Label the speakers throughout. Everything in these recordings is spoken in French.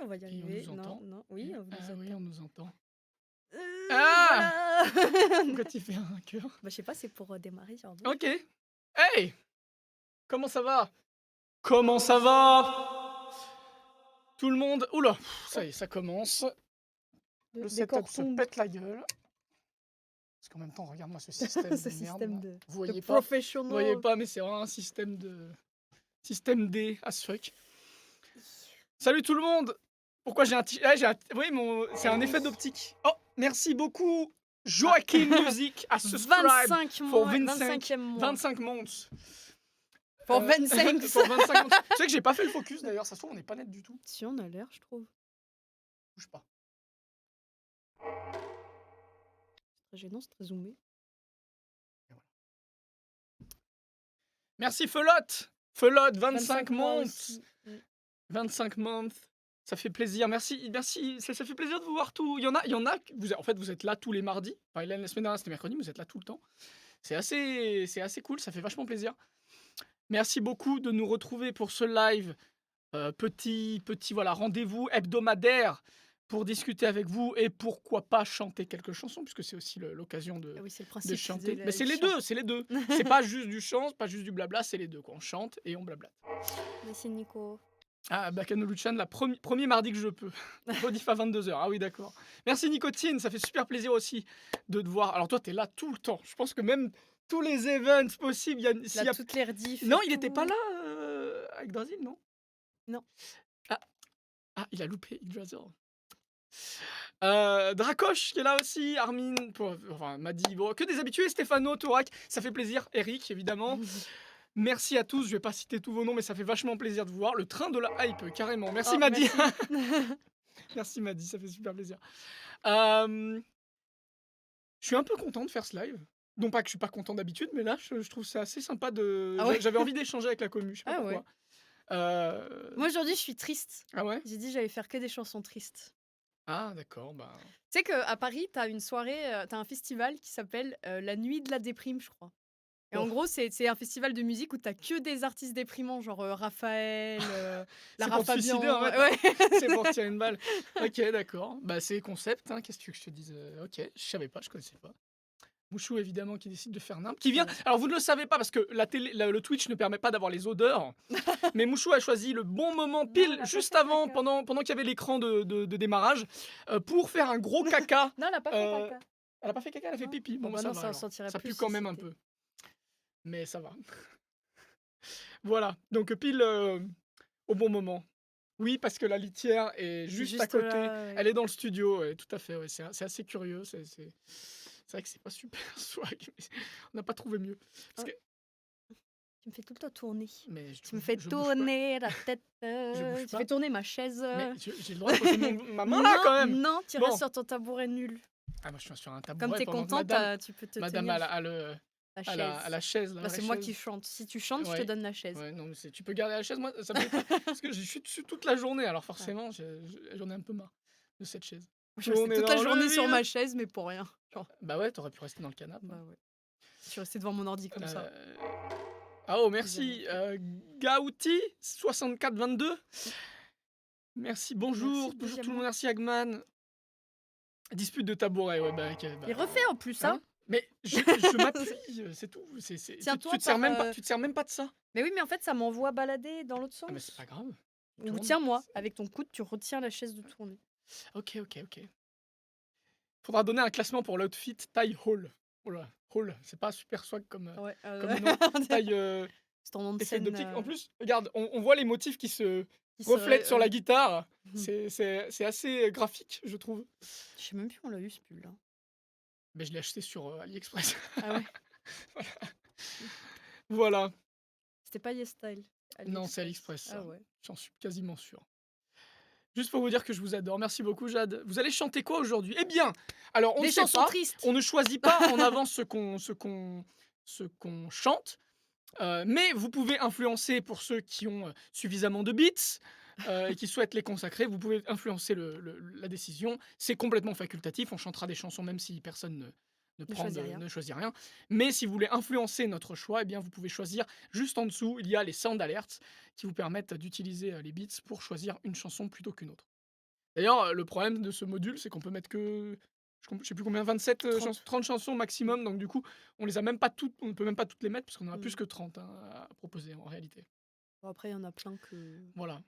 Speaker 1: on va y
Speaker 2: Et on
Speaker 1: arriver.
Speaker 2: nous
Speaker 1: Non,
Speaker 2: entend?
Speaker 1: non, oui, on vous
Speaker 2: Ah oui, on
Speaker 1: entend.
Speaker 2: nous entend. Ah!
Speaker 1: Voilà!
Speaker 2: Pourquoi tu fais un cœur?
Speaker 1: Bah, je sais pas, c'est pour, démarrer genre boum.
Speaker 2: OK. Hey! Comment ça va? Comment ça va? Tout le monde ouh là, ça
Speaker 1: Oh,
Speaker 2: y est, ça commence.
Speaker 1: le
Speaker 2: Le setup
Speaker 1: décor
Speaker 2: se
Speaker 1: tombe.
Speaker 2: pète la gueule. Parce qu'en même temps, regarde-moi ce système
Speaker 1: Ce
Speaker 2: de merde
Speaker 1: système
Speaker 2: là.
Speaker 1: de
Speaker 2: Vous
Speaker 1: de
Speaker 2: voyez pas? Vous voyez
Speaker 1: professional.
Speaker 2: pas, mais c'est vraiment un système D as fuck. Salut tout le monde! Pourquoi j'ai un j'ai un oui, c'est un
Speaker 1: Oui.
Speaker 2: effet d'optique. Oh, merci beaucoup
Speaker 1: Ah.
Speaker 2: Joaquin Music a subscribe
Speaker 1: 25
Speaker 2: for
Speaker 1: mois,
Speaker 2: 25
Speaker 1: 25e mois.
Speaker 2: 25 months.
Speaker 1: Pour 25.
Speaker 2: Pour 25 months. Tu sais que j'ai pas fait le focus d'ailleurs, ça se trouve on est pas net du tout.
Speaker 1: Si, on a l'air, je trouve.
Speaker 2: Bouge pas.
Speaker 1: C'est très gênant, c'est très zoomé.
Speaker 2: Et voilà. Merci Felotte! Felotte 25
Speaker 1: mois
Speaker 2: months!
Speaker 1: aussi.
Speaker 2: 25 months. Ça fait plaisir. Merci, merci. Ça fait plaisir de vous voir tout. Il y en a. En fait, vous êtes là tous les mardis. Enfin, la semaine dernière, c'était mercredi. Vous êtes là tout le temps. C'est assez cool. Ça fait vachement plaisir. Merci beaucoup de nous retrouver pour ce live. Petit voilà, rendez-vous hebdomadaire pour discuter avec vous et pourquoi pas chanter quelques chansons, puisque c'est aussi l'occasion
Speaker 1: Ah oui, c'est le
Speaker 2: de
Speaker 1: principe de
Speaker 2: chanter. Mais
Speaker 1: la
Speaker 2: c'est
Speaker 1: du
Speaker 2: les
Speaker 1: chant.
Speaker 2: deux, c'est les deux. C'est pas juste du chant, c'est pas juste du blabla, c'est les deux, quoi. On chante et on blablate.
Speaker 1: Merci Nico.
Speaker 2: Ah, Bacchanal la premier mardi que je peux. Rediff à 22h. Ah oui, d'accord. Merci Nicotine, ça fait super plaisir aussi de te voir. Alors toi, t'es là tout le temps. Je pense que même tous les events possibles,
Speaker 1: Là, toutes les rediffs
Speaker 2: Non,
Speaker 1: et
Speaker 2: il était pas
Speaker 1: tout.
Speaker 2: là avec Drasil, non?
Speaker 1: Non.
Speaker 2: Ah, il a loupé Yggdrasil. Dracoche qui est là aussi, Armin, enfin m'a dit bon, que des habitués, Stéphano, Tourak, ça fait plaisir, Eric évidemment. Merci à tous, je vais pas citer tous vos noms, mais ça fait vachement plaisir de vous voir. Le train de la hype, carrément. Merci
Speaker 1: Oh,
Speaker 2: Madi.
Speaker 1: merci.
Speaker 2: Merci Madi, ça fait super plaisir. Je suis un peu content de faire ce live. Non pas que je suis pas content d'habitude, mais là je trouve ça assez sympa de.
Speaker 1: Ah ouais?
Speaker 2: J'avais envie d'échanger avec la commu, je sais pas
Speaker 1: Ah ouais.
Speaker 2: pourquoi.
Speaker 1: Moi, aujourd'hui, je suis triste.
Speaker 2: Ah ouais?
Speaker 1: J'ai dit j'allais faire que des chansons tristes.
Speaker 2: Ah d'accord, bah.
Speaker 1: Tu sais qu'à Paris, t'as une soirée, tu un festival qui s'appelle, la Nuit de la déprime, je crois. Et en
Speaker 2: Oh.
Speaker 1: gros, c'est un festival de musique où t'as que des artistes déprimants, genre, Raphaël,
Speaker 2: C'est
Speaker 1: Lara
Speaker 2: pour te suicider en
Speaker 1: Fabian,
Speaker 2: fait?
Speaker 1: ouais.
Speaker 2: C'est pour tirer une balle. OK, d'accord. Bah, c'est concept, hein, qu'est-ce que tu veux que je te dise? OK, je savais pas, je connaissais pas. Mouchou évidemment qui décide de faire nimp qui vient
Speaker 1: Ouais.
Speaker 2: alors vous ne le savez pas parce que le Twitch ne permet pas d'avoir les odeurs, mais Mouchou a choisi le bon moment
Speaker 1: Non,
Speaker 2: pile
Speaker 1: elle a pas
Speaker 2: juste
Speaker 1: fait
Speaker 2: avant,
Speaker 1: caca.
Speaker 2: pendant qu'il y avait l'écran de démarrage, pour faire un gros caca.
Speaker 1: Non, elle a pas fait
Speaker 2: Heu,
Speaker 1: caca.
Speaker 2: Elle a pas fait caca, elle a fait
Speaker 1: Non.
Speaker 2: pipi.
Speaker 1: Bon,
Speaker 2: Bon, bah,
Speaker 1: bah,
Speaker 2: ça
Speaker 1: non,
Speaker 2: va
Speaker 1: ça en
Speaker 2: alors.
Speaker 1: sentirait
Speaker 2: Ça
Speaker 1: plus
Speaker 2: pue quand
Speaker 1: si
Speaker 2: même un
Speaker 1: c'était
Speaker 2: peu. Mais ça va. Voilà, donc pile, au bon moment. Oui, parce que la litière est
Speaker 1: c'est
Speaker 2: juste à
Speaker 1: juste
Speaker 2: côté.
Speaker 1: là, ouais.
Speaker 2: Elle est dans le studio, ouais, tout à fait, ouais, c'est assez curieux, c'est vrai que c'est pas super swag, mais on n'a pas trouvé mieux. Parce
Speaker 1: Oh,
Speaker 2: que
Speaker 1: tu me fais tout le temps tourner.
Speaker 2: mais
Speaker 1: Tu me fais
Speaker 2: je bouge pas,
Speaker 1: tourner la tête,
Speaker 2: je bouge
Speaker 1: tu fais
Speaker 2: pas.
Speaker 1: tourner ma chaise.
Speaker 2: Mais j'ai le droit de poser ma main là
Speaker 1: Non,
Speaker 2: quand même!
Speaker 1: non, tu restes
Speaker 2: Bon.
Speaker 1: sur ton tabouret nul.
Speaker 2: Ah moi je suis sur un
Speaker 1: Comme
Speaker 2: tabouret
Speaker 1: tu es
Speaker 2: pendant que
Speaker 1: content, tu peux te
Speaker 2: madame
Speaker 1: tenir la
Speaker 2: a la
Speaker 1: chaise.
Speaker 2: chaise, la
Speaker 1: Bah,
Speaker 2: vraie
Speaker 1: c'est moi qui
Speaker 2: chaise.
Speaker 1: chante. Si tu chantes, je te
Speaker 2: Ouais.
Speaker 1: donne la chaise.
Speaker 2: Ouais, non, mais tu peux garder la chaise, moi ça me fait pas parce que je suis dessus toute la journée, alors
Speaker 1: Ouais.
Speaker 2: forcément j'en ai un peu marre de cette chaise.
Speaker 1: Moi, je restais
Speaker 2: Tourner
Speaker 1: toute la
Speaker 2: dans le
Speaker 1: journée sur
Speaker 2: vide.
Speaker 1: ma chaise, mais pour rien. Genre,
Speaker 2: Bah ouais, tu aurais pu rester dans le canapé, hein.
Speaker 1: bah ouais. Je suis restée devant mon ordi comme ça.
Speaker 2: Ah oh
Speaker 1: J'ai rien
Speaker 2: merci,
Speaker 1: fait.
Speaker 2: Gauti 6422.
Speaker 1: Mm.
Speaker 2: Merci,
Speaker 1: Merci,
Speaker 2: bonjour tout le
Speaker 1: deuxièmement.
Speaker 2: monde, merci Hagman. Dispute de tabouret, ouais, bah OK,
Speaker 1: Il
Speaker 2: bah,
Speaker 1: refait en plus, ça.
Speaker 2: hein? Mais je m'appuie, c'est tout,
Speaker 1: Tiens-toi
Speaker 2: tu te sers
Speaker 1: par.
Speaker 2: même pas tu te sers même pas de ça?
Speaker 1: Mais oui, mais en fait, ça m'envoie balader dans l'autre
Speaker 2: Ah mais c'est
Speaker 1: sens.
Speaker 2: pas grave, tu
Speaker 1: Ou
Speaker 2: tournes.
Speaker 1: tiens-moi, avec ton coude, tu retiens la chaise de tourner.
Speaker 2: OK. Faudra donner un classement pour l'outfit taille Hall. Oh là, Hall, c'est pas super swag
Speaker 1: Ouais,
Speaker 2: comme nom. Taille,
Speaker 1: c'est ton nom de
Speaker 2: effet
Speaker 1: scène
Speaker 2: d'optique. En plus, regarde, on voit les motifs qui se reflètent sur la
Speaker 1: ouais.
Speaker 2: guitare.
Speaker 1: Mhm.
Speaker 2: C'est assez graphique, je trouve.
Speaker 1: Je sais même plus où on l'a eu ce pull-là.
Speaker 2: Mais je l'ai acheté sur AliExpress.
Speaker 1: Ah ouais?
Speaker 2: Voilà.
Speaker 1: C'était pas YesStyle.
Speaker 2: Non, c'est
Speaker 1: AliExpress.
Speaker 2: AliExpress,
Speaker 1: Ah
Speaker 2: ça.
Speaker 1: ouais.
Speaker 2: J'en suis quasiment sûr. Juste pour vous dire que je vous adore. Merci beaucoup, Jade. Vous allez chanter quoi aujourd'hui? Eh bien, alors on ne
Speaker 1: Des
Speaker 2: sait
Speaker 1: chansons
Speaker 2: pas.
Speaker 1: tristes!
Speaker 2: On ne choisit pas en avance ce qu'on chante. Mais vous pouvez influencer pour ceux qui ont suffisamment de beats et qui souhaitent les consacrer. Vous pouvez influencer la décision. C'est complètement facultatif. On chantera des chansons même si personne
Speaker 1: Ne choisis rien.
Speaker 2: ne choisit rien. Mais si vous voulez influencer notre choix, eh bien, vous pouvez choisir juste en dessous. Il y a les sound alerts qui vous permettent d'utiliser les beats pour choisir une chanson plutôt qu'une autre. D'ailleurs, le problème de ce module, c'est qu'on peut mettre que je sais plus combien, 27,
Speaker 1: 30.
Speaker 2: 30 chansons
Speaker 1: Mmh.
Speaker 2: maximum, donc du coup, on les a même pas toutes, on ne peut même pas toutes les mettre parce qu'on en a plus
Speaker 1: Mmh.
Speaker 2: que 30, hein, à proposer en réalité.
Speaker 1: Bon après il y en a plein que
Speaker 2: Voilà.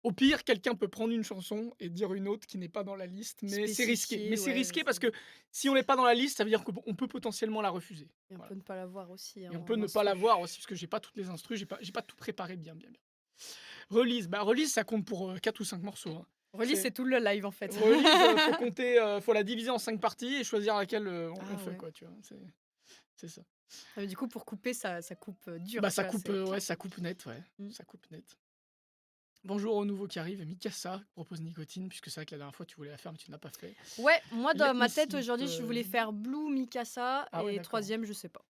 Speaker 2: Au pire, quelqu'un peut prendre une chanson et dire une autre qui n'est pas dans la liste, mais c'est risqué. Mais
Speaker 1: spécifiés,
Speaker 2: c'est
Speaker 1: ouais,
Speaker 2: risqué
Speaker 1: c'est
Speaker 2: parce que si on n'est pas dans la liste, ça veut dire qu'on peut potentiellement la refuser.
Speaker 1: et on
Speaker 2: Voilà.
Speaker 1: peut ne pas l'avoir aussi, hein,
Speaker 2: Et on peut
Speaker 1: en
Speaker 2: ne pas
Speaker 1: instru.
Speaker 2: l'avoir aussi parce que j'ai pas toutes les instrus, j'ai pas tout préparé bien, bien, bien. Release, bah, release ça compte pour, 4 ou 5 morceaux, hein.
Speaker 1: Release,
Speaker 2: C'est
Speaker 1: c'est tout le live en fait.
Speaker 2: release, faut compter, faut la diviser en 5 parties et choisir laquelle, on
Speaker 1: Ah
Speaker 2: fait
Speaker 1: ouais.
Speaker 2: quoi, tu vois? C'est ça.
Speaker 1: Ah mais du coup pour couper ça coupe, dur,
Speaker 2: Bah,
Speaker 1: tu
Speaker 2: ça
Speaker 1: vois?
Speaker 2: coupe,
Speaker 1: C'est
Speaker 2: ouais,
Speaker 1: clac.
Speaker 2: ça coupe net, ouais,
Speaker 1: Mmh.
Speaker 2: ça coupe net. Bonjour au nouveau qui arrive, Mikasa propose Nicotine, puisque c'est vrai que la dernière fois tu voulais la faire mais tu ne l'as pas fait.
Speaker 1: Ouais, moi
Speaker 2: Let
Speaker 1: dans
Speaker 2: me
Speaker 1: ma tête
Speaker 2: sip,
Speaker 1: aujourd'hui, je voulais faire Blue, Mikasa
Speaker 2: ah ouais,
Speaker 1: et
Speaker 2: d'accord.
Speaker 1: 3e je sais pas.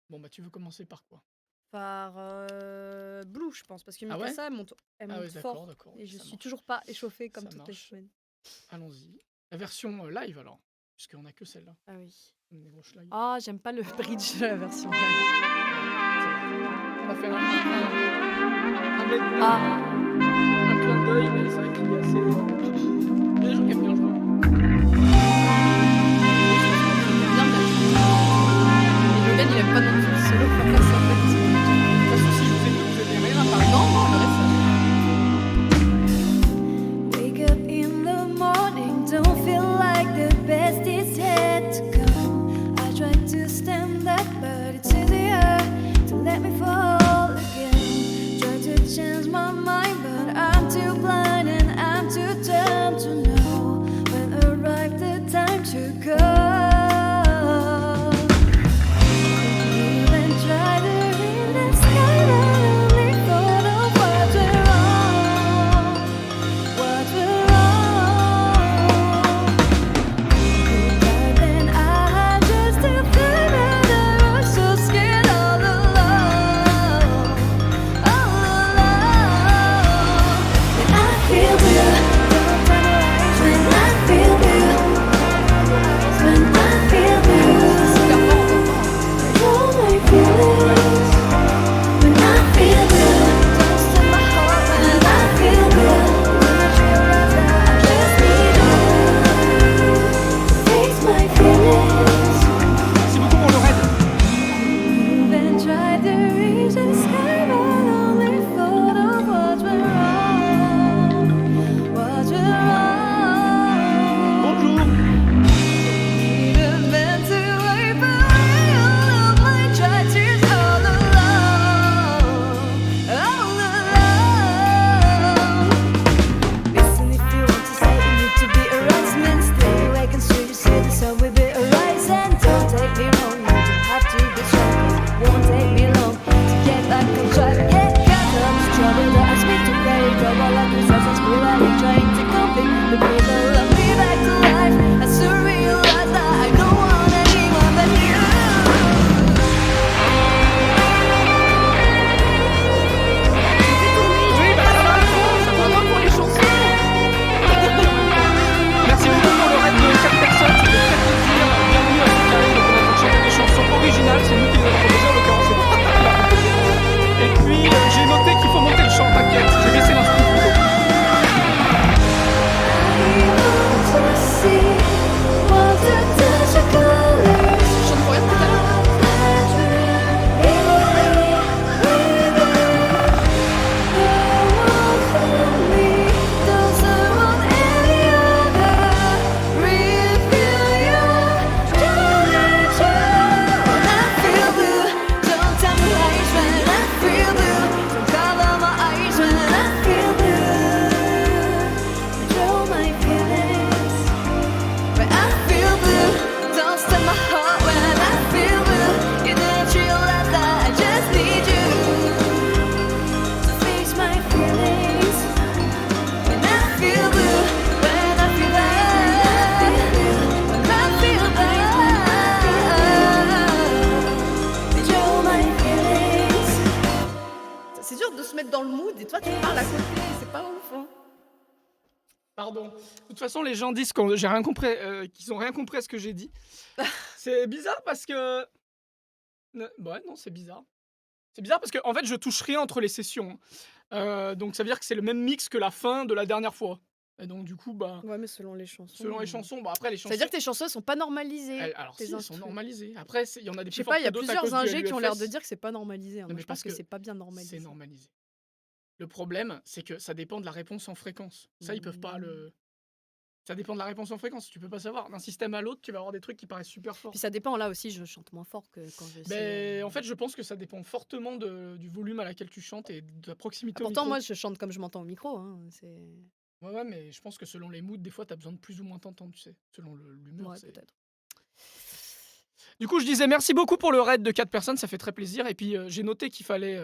Speaker 2: Bon, bah, tu veux commencer par quoi?
Speaker 1: Par, Blue je pense parce que
Speaker 2: Ah ouais?
Speaker 1: Mikasa elle
Speaker 2: Ah ouais,
Speaker 1: monte
Speaker 2: d'accord,
Speaker 1: fort
Speaker 2: d'accord,
Speaker 1: et
Speaker 2: OK,
Speaker 1: je
Speaker 2: ça
Speaker 1: suis
Speaker 2: marche,
Speaker 1: toujours pas échauffée comme
Speaker 2: ça
Speaker 1: toutes les
Speaker 2: marche.
Speaker 1: semaines.
Speaker 2: Allons-y. La version, live alors, puisqu'on a que celle-là.
Speaker 1: Ah oui.
Speaker 2: On est gauche live.
Speaker 1: Ah j'aime pas le bridge de la version live.
Speaker 2: Ouais, c'est vrai. On a fait un medley,
Speaker 1: Ah!
Speaker 2: un clin d'œil, mais c'est vrai qu'il est assez, il y a des gens qui aiment bien, je vois.
Speaker 1: Oui, je l'aime bien, et Logan il aime pas non plus le solo, enfin ça en fait,
Speaker 2: Pas de soucis, vous aimez rien à part.
Speaker 1: non, non, le reste ça va.
Speaker 3: Wake up in the morning, don't feel like the best is yet to come. I try to stand up, but it's easier to let me fall again. Try to change my mind, but I'm too blind and I'm too dumb to know when arrived the time to go. Even try to read the sky, but only thought of what's wrong. What we're wrong? But then I just to find out I was so scared all alone, all alone. When I feel blue, when I feel blue, when I feel blue,
Speaker 1: Super fort, on entend, hein.
Speaker 3: all my feelings. When I feel blue, close to my heart. When I feel blue, when I realize that I just need you to face my feelings.
Speaker 2: Merci beaucoup pour le raid.
Speaker 3: Even tried to reach the sky, but only thought of what's wrong. What's wrong?
Speaker 2: Bonjour.
Speaker 3: Need a man to wipe away all of my dry tears all alone, all alone. Listen, if you want to say you need to be a wise man, stay awake and see the sun will be arising. Don't take me wrong, you don't have to be strong, 'cause it won't take me long to get back on track. Yeah, got up to trouble that asked me to play trouble like this as I spill out and trying to complete the puzzle. Love me back to life. I soon realized that I don't want anyone but you.
Speaker 2: Oui, bah, ça va, ça va.
Speaker 1: Vraiment pour les chansons!
Speaker 2: Merci beaucoup pour le raid de 4 personnes, ça fait très plaisir. Bienvenue à ceux qui arrivent, donc on est en train de chanter des chansons originales, c'est nous qui les avons proposées, en l'occurrence c'est Victor qui l'a proposé. Et puis j'ai noté qu'il faut monter le chant, t'inquiète, j'ai baissé l'instru plutôt.
Speaker 1: Je chante pour rien depuis tout à l'heure.
Speaker 3: When I feel blue, don't stop my heart. When I feel blue, you don't realize that I just need you to face my feelings. When I feel blue, when I feel bad, when I feel bad, control my feelings.
Speaker 1: C'est dur de se mettre dans le mood et toi tu parles à côté, c'est pas ouf, hein.
Speaker 2: Pardon. De toute façon, les gens disent que j'ai rien compris, qu'ils ont rien compris à ce que j'ai dit. C'est bizarre parce que ouais, non, c'est bizarre. C'est bizarre parce qu'en fait, je touche rien entre les sessions, hein. Donc ça veut dire que c'est le même mix que la fin de la dernière fois. Et donc du coup, bah,
Speaker 1: Ouais, mais selon les chansons,
Speaker 2: selon les chansons, bah, après les
Speaker 1: ça veut dire
Speaker 2: chansons,
Speaker 1: que tes chansons, elles sont pas normalisées,
Speaker 2: alors
Speaker 1: tes
Speaker 2: si, elles sont
Speaker 1: instrus?
Speaker 2: normalisées. Après, il y en a des
Speaker 1: Je
Speaker 2: plus
Speaker 1: sais pas,
Speaker 2: fortes
Speaker 1: il y
Speaker 2: que
Speaker 1: a
Speaker 2: d'autres à
Speaker 1: plusieurs
Speaker 2: cause du
Speaker 1: ingés qui ont l'air de
Speaker 2: LUFS.
Speaker 1: dire que c'est pas normalisé, hein.
Speaker 2: Non,
Speaker 1: Moi,
Speaker 2: mais
Speaker 1: je pense
Speaker 2: parce
Speaker 1: que
Speaker 2: que
Speaker 1: c'est pas bien
Speaker 2: c'est
Speaker 1: normalisé.
Speaker 2: normalisé. Le problème, c'est que ça dépend de la réponse en fréquence. Ça, ils peuvent pas
Speaker 1: Mmh.
Speaker 2: le. Ça dépend de la réponse en fréquence. Tu peux pas savoir. D'un système à l'autre, tu vas avoir des trucs qui paraissent super forts.
Speaker 1: Puis ça dépend, là aussi, je chante moins fort que quand je sais,
Speaker 2: Ben, en fait, je pense que ça dépend fortement du volume à laquelle tu chantes et de la proximité au
Speaker 1: pourtant,
Speaker 2: micro.
Speaker 1: moi, je chante comme je m'entends au micro, hein, c'est
Speaker 2: Ouais, mais je pense que selon les moods, des fois, t'as besoin de plus ou moins t'entendre, tu sais. Selon l'humeur,
Speaker 1: ouais,
Speaker 2: c'est.
Speaker 1: peut-être.
Speaker 2: Du coup, je disais merci beaucoup pour le raid de 4 personnes, ça fait très plaisir. Et puis, j'ai noté qu'il fallait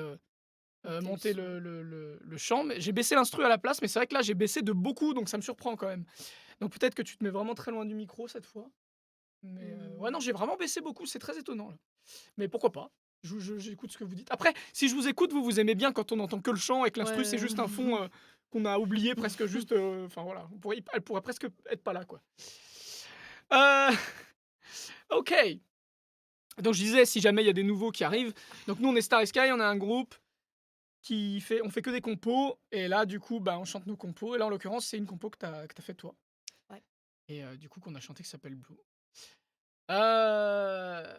Speaker 2: monter
Speaker 1: son.
Speaker 2: le chant. Mais j'ai baissé l'instru à la place, mais c'est vrai que là, j'ai baissé de beaucoup, donc ça me surprend quand même. Donc peut-être que tu te mets vraiment très loin du micro cette fois. Mais ouais, non, j'ai vraiment baissé beaucoup, c'est très étonnant, là. Mais pourquoi pas? J'écoute ce que vous dites. Après, si je vous écoute, vous aimez bien quand on n'entend que le chant et que l'instru, c'est
Speaker 1: Ouais.
Speaker 2: juste un fond qu'on a oublié presque juste. Enfin voilà, elle pourrait presque être pas là, quoi. Euh, ok. Donc je disais, si jamais il y a des nouveaux qui arrivent. Donc nous, on est Star et Sky, on a un groupe on fait que des compos. Et là, du coup, bah, on chante nos compos. Et là, en l'occurrence, c'est une compo que t'as fait toi.
Speaker 1: Ouais.
Speaker 2: Et du coup, qu'on a chanté qui s'appelle Blue. Euh,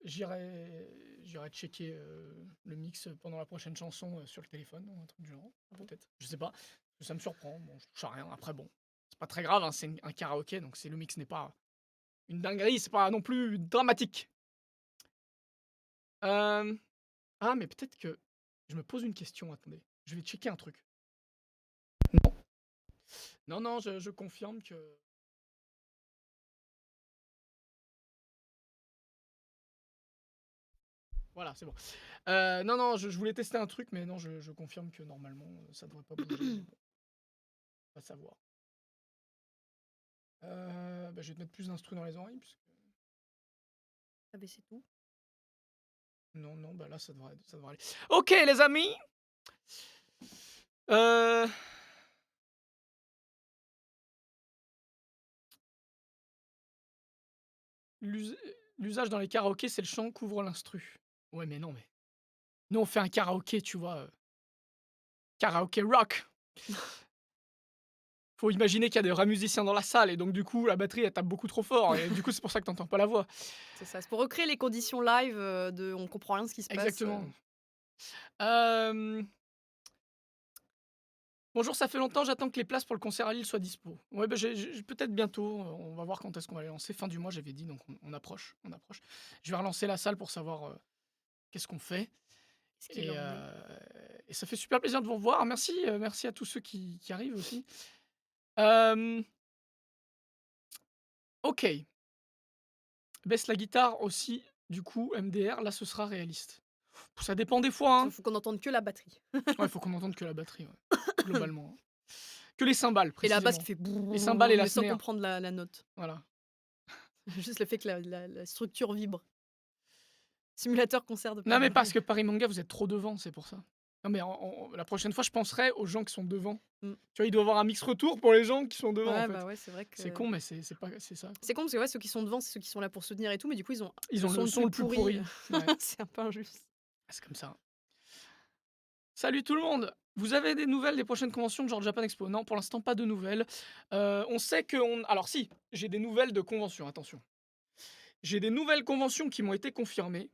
Speaker 2: J'irai checker le mix pendant la prochaine chanson sur le téléphone ou un truc du genre, peut-être. Je sais pas. Ça me surprend. Bon, je touche à rien. Après, bon, c'est pas très grave. Hein, c'est un karaoké, donc le mix n'est pas une dinguerie. C'est pas non plus dramatique. Ah, mais peut-être que je me pose une question. Attendez, je vais checker un truc. Non, je confirme que. Voilà, c'est bon. Non, je voulais tester un truc, mais non, je confirme que normalement, ça devrait pas bouger. Mais bon, on va savoir. Bah, je vais te mettre plus d'instru dans les oreilles.
Speaker 1: Ah, ben, c'est tout.
Speaker 2: Non, bah là, ça devrait aller. Ok, les amis. Euh, L'usage dans les karaokés, c'est le chant couvre l'instru. Ouais, mais non, mais. Nous, on fait un karaoké, tu vois. Karaoké rock. Faut imaginer qu'il y a des vrais musiciens dans la salle, et donc du coup, la batterie, elle tape beaucoup trop fort, et du coup, c'est pour ça que t'entends pas la voix.
Speaker 1: C'est ça, c'est pour recréer les conditions live, on comprend rien de ce qui se passe.
Speaker 2: Exactement. Bonjour, ça fait longtemps, j'attends que les places pour le concert à Lille soient dispo. Ouais, bah, peut-être bientôt, on va voir quand est-ce qu'on va les lancer. Fin du mois, j'avais dit, donc on approche. Je vais relancer la salle pour savoir qu'est-ce qu'on fait.
Speaker 1: Qu'est-ce qu'il
Speaker 2: Et,
Speaker 1: en est?
Speaker 2: et ça fait super plaisir de vous revoir. Merci à tous ceux qui arrivent aussi. Euh, Ok. Baisse la guitare aussi, du coup, MDR, là, ce sera réaliste. Ça dépend des fois, hein.
Speaker 1: Faut qu'on entende que la batterie.
Speaker 2: Ouais, faut qu'on entende que la batterie, ouais, globalement. Hein. Que les cymbales,
Speaker 1: Et la
Speaker 2: précisément.
Speaker 1: basse qui fait
Speaker 2: Les cymbales et la
Speaker 1: mais sans
Speaker 2: snare.
Speaker 1: comprendre la note.
Speaker 2: Voilà.
Speaker 1: Juste le fait que la structure vibre. Simulateur concert de
Speaker 2: Non, mais
Speaker 1: Paris.
Speaker 2: parce que Paris Manga, vous êtes trop devant, c'est pour ça. Non, mais la prochaine fois, je penserai aux gens qui sont devant.
Speaker 1: Mm.
Speaker 2: Tu vois, il doit y avoir un mix retour pour les gens qui sont devant,
Speaker 1: Ouais,
Speaker 2: en fait.
Speaker 1: bah ouais, c'est vrai que
Speaker 2: C'est con, mais c'est ça.
Speaker 1: c'est con parce que ouais, ceux qui sont devant, c'est ceux qui sont là pour soutenir et tout, mais du coup, ils ont
Speaker 2: Le son le plus pourri. Ouais.
Speaker 1: C'est un peu injuste.
Speaker 2: C'est comme ça. Salut tout le monde. Vous avez des nouvelles des prochaines conventions de genre Japan Expo? Non, pour l'instant, pas de nouvelles. On sait que... Alors si, j'ai des nouvelles de conventions, attention. J'ai des nouvelles conventions qui m'ont été confirmées.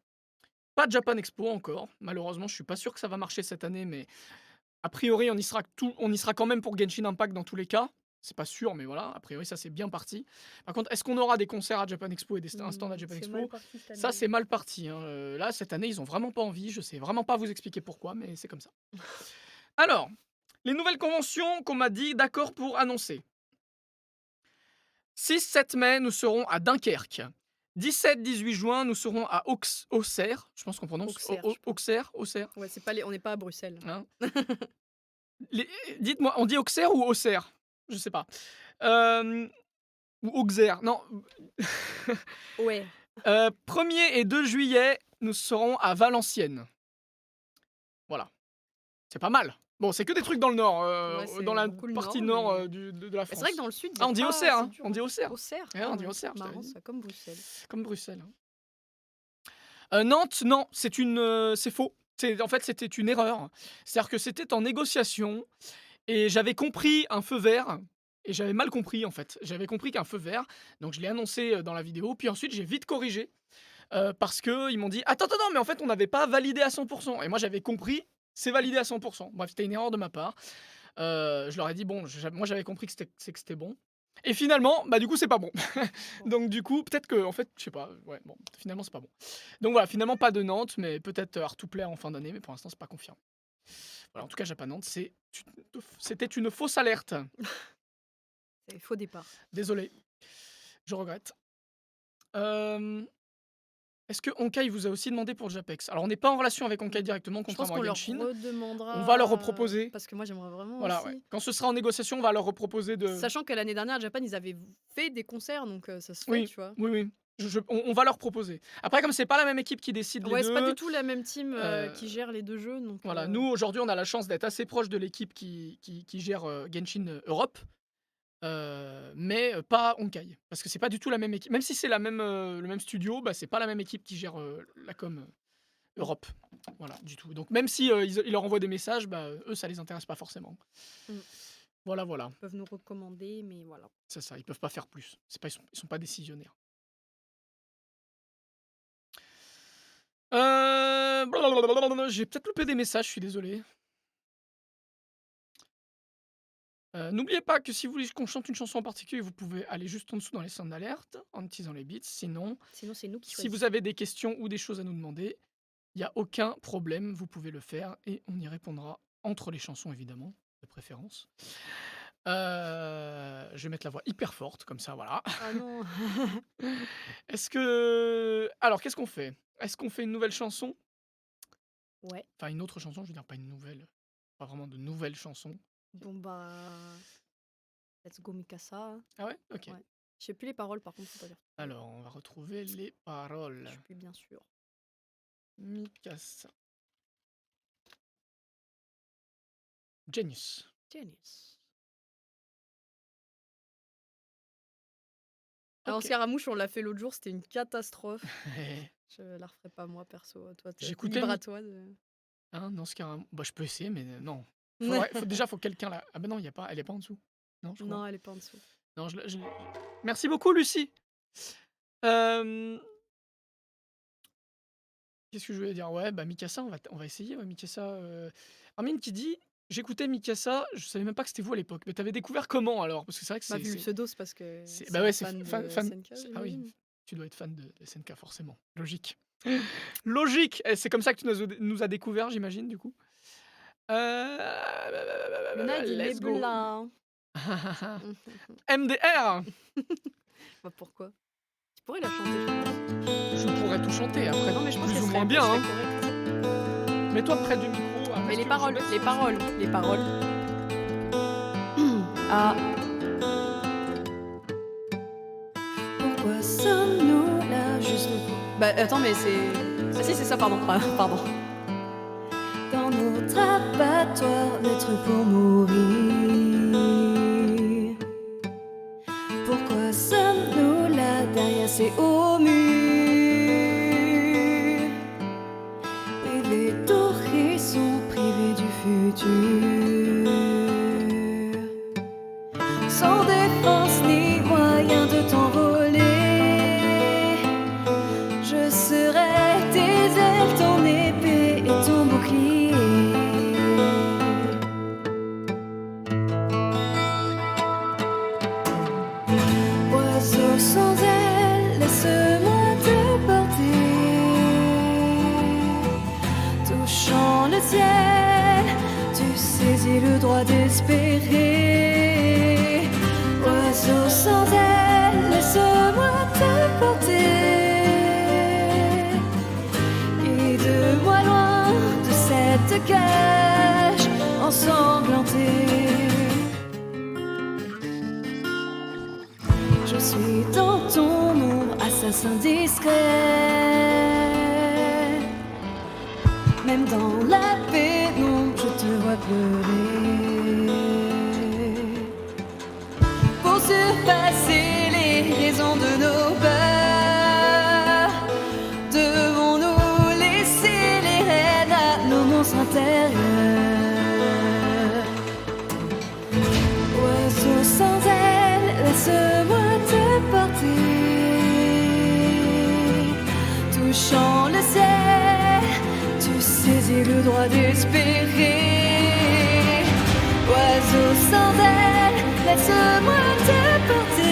Speaker 2: Pas de Japan Expo encore. Malheureusement, je suis pas sûr que ça va marcher cette année, mais a priori, on y sera quand même pour Genshin Impact dans tous les cas. C'est pas sûr, mais voilà, a priori, ça c'est bien parti. Par contre, est-ce qu'on aura des concerts à Japan Expo et un stand à Japan Expo? Ça, c'est mal parti. Hein. Là, cette année, ils ont vraiment pas envie. Je sais vraiment pas vous expliquer pourquoi, mais c'est comme ça. Alors, les nouvelles conventions qu'on m'a dit d'accord pour annoncer. 6-7 mai, nous serons à Dunkerque. 17-18 juin, nous serons à Auxerre. Je pense qu'on prononce
Speaker 1: Auxerre.
Speaker 2: Auxerre.
Speaker 1: Ouais, on n'est pas à Bruxelles.
Speaker 2: Hein. Dites-moi, on dit Auxerre ou Auxerre? Je sais pas. Ou Auxerre. Non.
Speaker 1: Ouais.
Speaker 2: 1er et 2 juillet, nous serons à Valenciennes. Voilà. C'est pas mal. Bon, c'est que des trucs dans le nord,
Speaker 1: Ouais,
Speaker 2: dans la
Speaker 1: beaucoup le
Speaker 2: partie
Speaker 1: nord,
Speaker 2: nord
Speaker 1: mais-
Speaker 2: de la
Speaker 1: C'est
Speaker 2: France.
Speaker 1: vrai que dans le sud,
Speaker 2: Ah, on dit Auxerre, hein.
Speaker 1: dur,
Speaker 2: On dit Auxerre.
Speaker 1: Auxerre.
Speaker 2: Ouais, on dit Auxerre, je t'avais
Speaker 1: Marrant,
Speaker 2: dit.
Speaker 1: ça, comme Bruxelles.
Speaker 2: Comme Bruxelles. Nantes, non, c'est faux. En fait, c'était une erreur. C'est-à-dire que c'était en négociation et j'avais compris un feu vert et j'avais mal compris, en fait. J'avais compris qu'un feu vert, donc je l'ai annoncé, dans la vidéo, puis ensuite j'ai vite corrigé, parce qu'ils m'ont dit: «Attends, attends, non, mais en fait, on n'avait pas validé à 100 et moi j'avais compris: «C'est validé à 100 Bref, c'était une erreur de ma part. Je leur ai dit: «Bon, moi j'avais compris que c'était bon et finalement, bah, du coup, c'est pas bon». Donc du coup, peut-être que en fait, je sais pas, ouais, bon, finalement, c'est pas bon. Donc voilà, finalement pas de Nantes, mais peut-être, Art2Play en fin d'année, mais pour l'instant, c'est pas confirmé. Voilà, en tout cas, Japan Nantes, c'était une fausse alerte.
Speaker 1: C'est faux départ.
Speaker 2: Désolé, je regrette. Hem, est-ce que Honkai vous a aussi demandé pour le Japex? Alors on n'est pas en relation avec Honkai directement,
Speaker 1: Je pense
Speaker 2: contrairement
Speaker 1: qu'on
Speaker 2: à
Speaker 1: leur
Speaker 2: Genshin.
Speaker 1: redemandera.
Speaker 2: On va leur reproposer.
Speaker 1: Parce que moi, j'aimerais vraiment
Speaker 2: Voilà,
Speaker 1: aussi.
Speaker 2: ouais. Quand ce sera en négociation, on va leur reproposer de
Speaker 1: Sachant que l'année dernière, à Japan, ils avaient fait des concerts, donc ça se fait,
Speaker 2: oui,
Speaker 1: tu vois.
Speaker 2: oui, oui. On va leur proposer. Après, comme c'est pas la même équipe qui décide les
Speaker 1: Ouais, c'est pas du
Speaker 2: 2,
Speaker 1: tout la même team
Speaker 2: heu,
Speaker 1: qui gère les 2 jeux, donc
Speaker 2: voilà, nous aujourd'hui, on a la chance d'être assez proche de l'équipe qui gère, Genshin, Europe, mais pas Honkai. Parce que c'est pas du tout la même équipe. Même si c'est le même studio, bah, c'est pas la même équipe qui gère, la com, Europe. Voilà, du tout. Donc même si, ils leur envoient des messages, bah, eux, ça les intéresse pas forcément.
Speaker 1: Mmh.
Speaker 2: Voilà, voilà.
Speaker 1: ils peuvent nous recommander, mais voilà.
Speaker 2: C'est ça, ils peuvent pas faire plus. C'est pas ils sont pas décisionnaires. Blablabla, j'ai peut-être loupé des messages, je suis désolé. N'oubliez pas que si vous voulez qu'on chante une chanson en particulier, vous pouvez aller juste en dessous dans les centres d'alerte, en utilisant les beats. Sinon,
Speaker 1: Sinon, c'est nous qui
Speaker 2: si
Speaker 1: choisissons.
Speaker 2: vous avez des questions ou des choses à nous demander, il y a aucun problème, vous pouvez le faire et on y répondra entre les chansons évidemment, de préférence. Je vais mettre la voix hyper forte comme ça, voilà.
Speaker 1: Ah non.
Speaker 2: Alors qu'est-ce qu'on fait? Est-ce qu'on fait une nouvelle chanson?
Speaker 1: Ouais.
Speaker 2: Enfin une autre chanson, je veux dire pas une nouvelle, pas vraiment de nouvelles chansons.
Speaker 1: Bon, bah, let's go Mikasa, hein.
Speaker 2: Ah ouais? OK.
Speaker 1: Ouais. Je sais plus les paroles, par contre, faut pas dire.
Speaker 2: Alors on va retrouver les paroles.
Speaker 1: Je suis plus bien sûre.
Speaker 2: Mikasa. Genius.
Speaker 1: Tennis. Alors,
Speaker 2: OK.
Speaker 1: Scaramouche, on l'a fait l'autre jour, c'était une catastrophe. Je la referai pas moi, perso. Toi,
Speaker 2: J'écoutais
Speaker 1: libre
Speaker 2: Mi
Speaker 1: à toi de...
Speaker 2: Hein, non, Scaram bah, je peux essayer, mais non. Faut que quelqu'un la ah bah non, il y a pas elle est pas en dessous. Non, je crois.
Speaker 1: Non, elle est pas en dessous.
Speaker 2: Non, merci beaucoup, Lucie. Hem Qu'est-ce que je voulais dire? Ouais, bah, Mikasa, on va essayer, ouais, Mikasa, Armin qui dit: «J'écoutais Mikasa, je savais même pas que c'était vous à l'époque». Mais tu avais découvert comment alors? Parce que c'est vrai que
Speaker 1: Bah, vu le
Speaker 2: c'est
Speaker 1: pseudo, c'est parce que
Speaker 2: c'est
Speaker 1: c'est
Speaker 2: bah,
Speaker 1: un
Speaker 2: ouais, c'est
Speaker 1: fan
Speaker 2: fan
Speaker 1: de
Speaker 2: fan
Speaker 1: SNK,
Speaker 2: ah oui,
Speaker 1: j'imagine.
Speaker 2: tu dois être fan de SNK forcément, logique. Logique! Et c'est comme ça que tu nous as découvert, j'imagine, du coup?
Speaker 1: Luna dit
Speaker 2: Let's go.
Speaker 1: Nebula.
Speaker 2: MDR!
Speaker 1: Bah, pourquoi? Tu pourrais la chanter, je pense.
Speaker 2: Je pourrais tout chanter après,
Speaker 1: Non, mais je pense
Speaker 2: plus
Speaker 1: qu'elle
Speaker 2: ou
Speaker 1: serait,
Speaker 2: moins bien,
Speaker 1: elle
Speaker 2: hein.
Speaker 1: serait correcte.
Speaker 2: Mets-toi près du micro.
Speaker 1: Mais les paroles, les paroles, les paroles. Ah.
Speaker 3: Pourquoi sommes-nous là juste pour
Speaker 1: Bah, attends, mais c'est... Ah si, c'est ça, pardon. Ah, pardon.
Speaker 3: dans notre abattoir d'être pour mourir? Pourquoi sommes-nous là derrière ces hauts murs? Privés d'horizons, privés du futur, sans défense ni moyen de t'envoler. Je serai tes ailes, ton épée et ton bouclier. Oiseau sans ailes, laisse-moi te porter. Touchant le ciel, tu saisis le droit d'espérer. Oiseau sans ailes, laisse-moi te porter. Guide-moi loin de cette cage ensanglantée. Je suis dans ton ombre, assassin discret. Même dans la pénombre, je te vois pleurer. Pour surpasser les raisons de nos peurs, devons-nous laisser les rênes à nos monstres intérieurs? le droit d'espérer. Oiseau sans aile, laisse-moi te porter.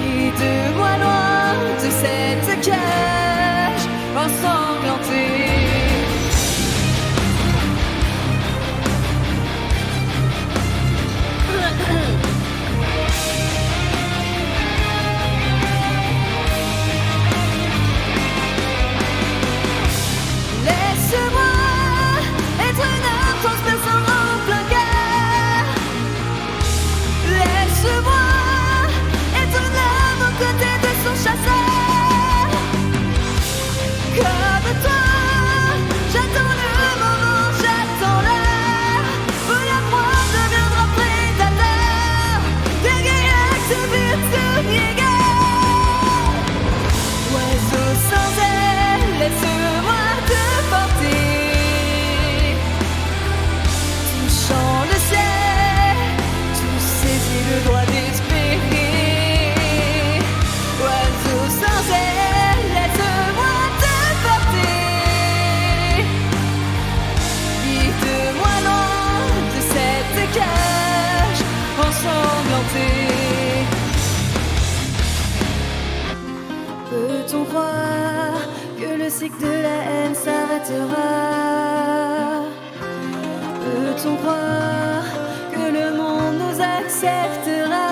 Speaker 3: Guide-moi loin de cette cage ensanglantée. Laisse-moi être une âme transperçant en plein cœur. Laisse-moi être une âme aux côtés de son chasseur. Comme toi, j'attends le moment, j'attends l'heure où la proie deviendra prédateur. Oiseau sans aile, laisse-moi te porter. Touchant le ciel, tu saisis le droit d'espérer. Oiseau sans aile, laisse-moi te porter. Guide-moi loin de cette cage ensanglantée. Peut-on croire que le cycle de la haine s'arrêtera? Peut-on croire que le monde nous acceptera?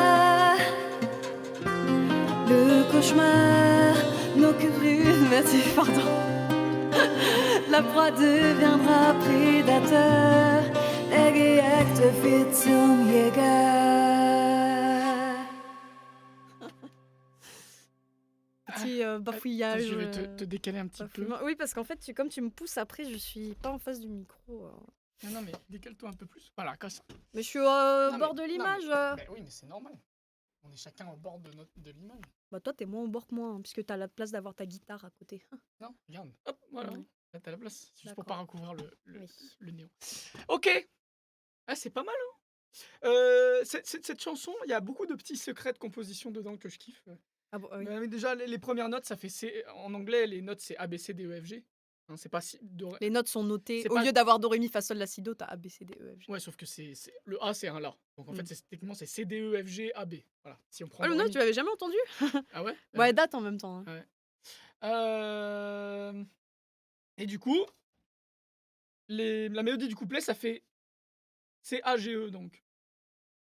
Speaker 3: Le cauchemar n'occupe plus, merci, pardon. La proie deviendra prédateur. Der Gejagte wird zum Jäger.
Speaker 1: Petit bafouillage.
Speaker 2: Je vais te décaler un petit peu.
Speaker 1: bafouillement. Oui, parce qu'en fait, comme tu me pousses après, je suis pas en face du micro.
Speaker 2: Non, mais décale-toi un peu plus. Voilà, comme ça.
Speaker 1: Mais je suis au
Speaker 2: Non,
Speaker 1: bord
Speaker 2: mais-
Speaker 1: de
Speaker 2: non,
Speaker 1: l'image.
Speaker 2: mais oui, mais c'est normal. On est chacun au bord de l'image.
Speaker 1: Bah toi, t'es moins au bord que moi, hein, puisque t'as la place d'avoir ta guitare à côté.
Speaker 2: Non, regarde. Hop, voilà.
Speaker 1: Ouais.
Speaker 2: Là, t'as la place. C'est juste pour
Speaker 1: D'accord.
Speaker 2: pas recouvrir
Speaker 1: Oui.
Speaker 2: le néo. Ok. Ah, c'est pas mal, hein. Cette chanson, il y a beaucoup de petits secrets de composition dedans que je kiffe.
Speaker 1: Ah bon, oui.
Speaker 2: Mais déjà, les premières notes, ça fait C. En anglais, les notes, c'est A, B, C, D, E, F, G. Hein, c'est pas si.
Speaker 1: Les notes sont notées.
Speaker 2: C'est
Speaker 1: Au
Speaker 2: pas-
Speaker 1: lieu d'avoir do, ré, mi, fa, sol, la, si, do, t'as A, B, C, D, E, F, G.
Speaker 2: Ouais, sauf que le A, c'est un La. Donc en fait,
Speaker 1: Mm.
Speaker 2: techniquement, c'est C, D, E, F, G, A, B. Voilà. Si on prend.
Speaker 1: Oh, le
Speaker 2: do, ré,
Speaker 1: nom,
Speaker 2: mi-
Speaker 1: tu l'avais jamais entendu?
Speaker 2: Ah ouais?
Speaker 1: Ouais, elle date en même temps. Hein.
Speaker 2: Et du coup, la mélodie du couplet, ça fait C, A, G, E. Donc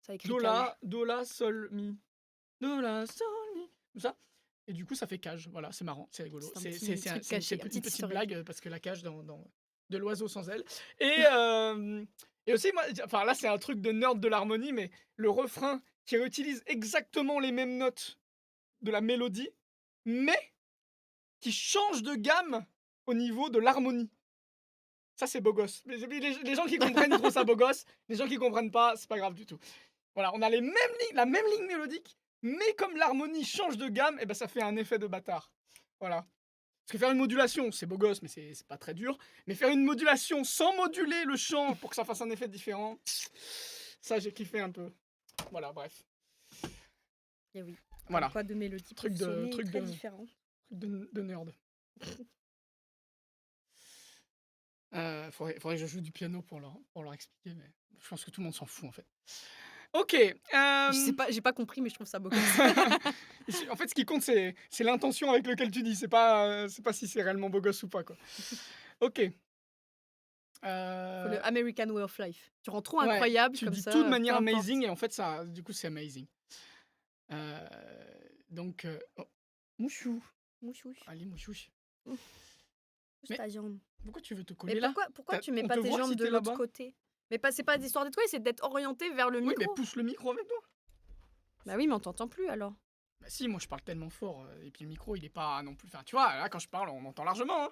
Speaker 1: Ça écrit
Speaker 2: Do,
Speaker 1: cage.
Speaker 2: La, Sol, Mi. Do, La, Sol, Mi. Comme ça. Et du coup, ça fait cage. Voilà, c'est marrant, c'est rigolo.
Speaker 1: C'est un
Speaker 2: C'est
Speaker 1: petit
Speaker 2: c'est un-
Speaker 1: truc
Speaker 2: c'est une
Speaker 1: caché, un
Speaker 2: une
Speaker 1: petit
Speaker 2: petite
Speaker 1: historique.
Speaker 2: blague parce que la cage de l'oiseau sans aile. Et aussi, moi, enfin là, c'est un truc de nerd de l'harmonie, mais le refrain qui réutilise exactement les mêmes notes de la mélodie, mais qui change de gamme au niveau de l'harmonie. Ça, c'est beau gosse. Les gens qui comprennent trouvent ça beau gosse. Les gens qui comprennent pas, c'est pas grave du tout. Voilà, on a la même ligne mélodique, mais comme l'harmonie change de gamme, et ben ça fait un effet de bâtard. Voilà. Parce que faire une modulation, c'est beau gosse, mais c'est pas très dur. Mais faire une modulation sans moduler le chant pour que ça fasse un effet différent, ça, j'ai kiffé un peu. Voilà, bref.
Speaker 1: Et oui.
Speaker 2: Voilà.
Speaker 1: Quoi de mélodie
Speaker 2: Truc
Speaker 1: peuvent
Speaker 2: de-
Speaker 1: sonner
Speaker 2: truc
Speaker 1: très
Speaker 2: de-
Speaker 1: différent.
Speaker 2: De nerd. Faudrait que je joue du piano pour leur expliquer, mais je pense que tout le monde s'en fout en fait. Ok.
Speaker 1: Je sais pas, j'ai pas compris, mais je trouve ça beau.
Speaker 2: En fait, ce qui compte, c'est l'intention avec laquelle tu dis. C'est pas si c'est réellement beau gosse ou pas, quoi. Ok.
Speaker 1: Le American Way of Life. Tu rends trop
Speaker 2: Ouais,
Speaker 1: incroyable
Speaker 2: tu
Speaker 1: comme
Speaker 2: dis
Speaker 1: ça.
Speaker 2: tout de manière
Speaker 1: peu importe.
Speaker 2: amazing et en fait, ça, du coup, c'est amazing. Donc, oh, mouchou.
Speaker 1: Mouche, mouche.
Speaker 2: Allez, mouchou.
Speaker 1: Pousse
Speaker 2: Mais-
Speaker 1: ta jambe.
Speaker 2: Pourquoi tu veux te
Speaker 1: Mais
Speaker 2: coller là
Speaker 1: pourquoi tu mets
Speaker 2: on
Speaker 1: pas
Speaker 2: te
Speaker 1: tes
Speaker 2: voit
Speaker 1: jambes
Speaker 2: si
Speaker 1: de
Speaker 2: t'es
Speaker 1: l'autre
Speaker 2: là-bas
Speaker 1: côté? Mais c'est pas d'histoire d'être, c'est d'être orienté vers le
Speaker 2: Oui, mais
Speaker 1: micro.
Speaker 2: pousse le micro avec toi.
Speaker 1: Bah oui, mais on t'entend plus alors.
Speaker 2: Bah si, moi je parle tellement fort, et puis le micro il est pas non plus. Enfin, tu vois, là quand je parle, on m'entend largement. Hein.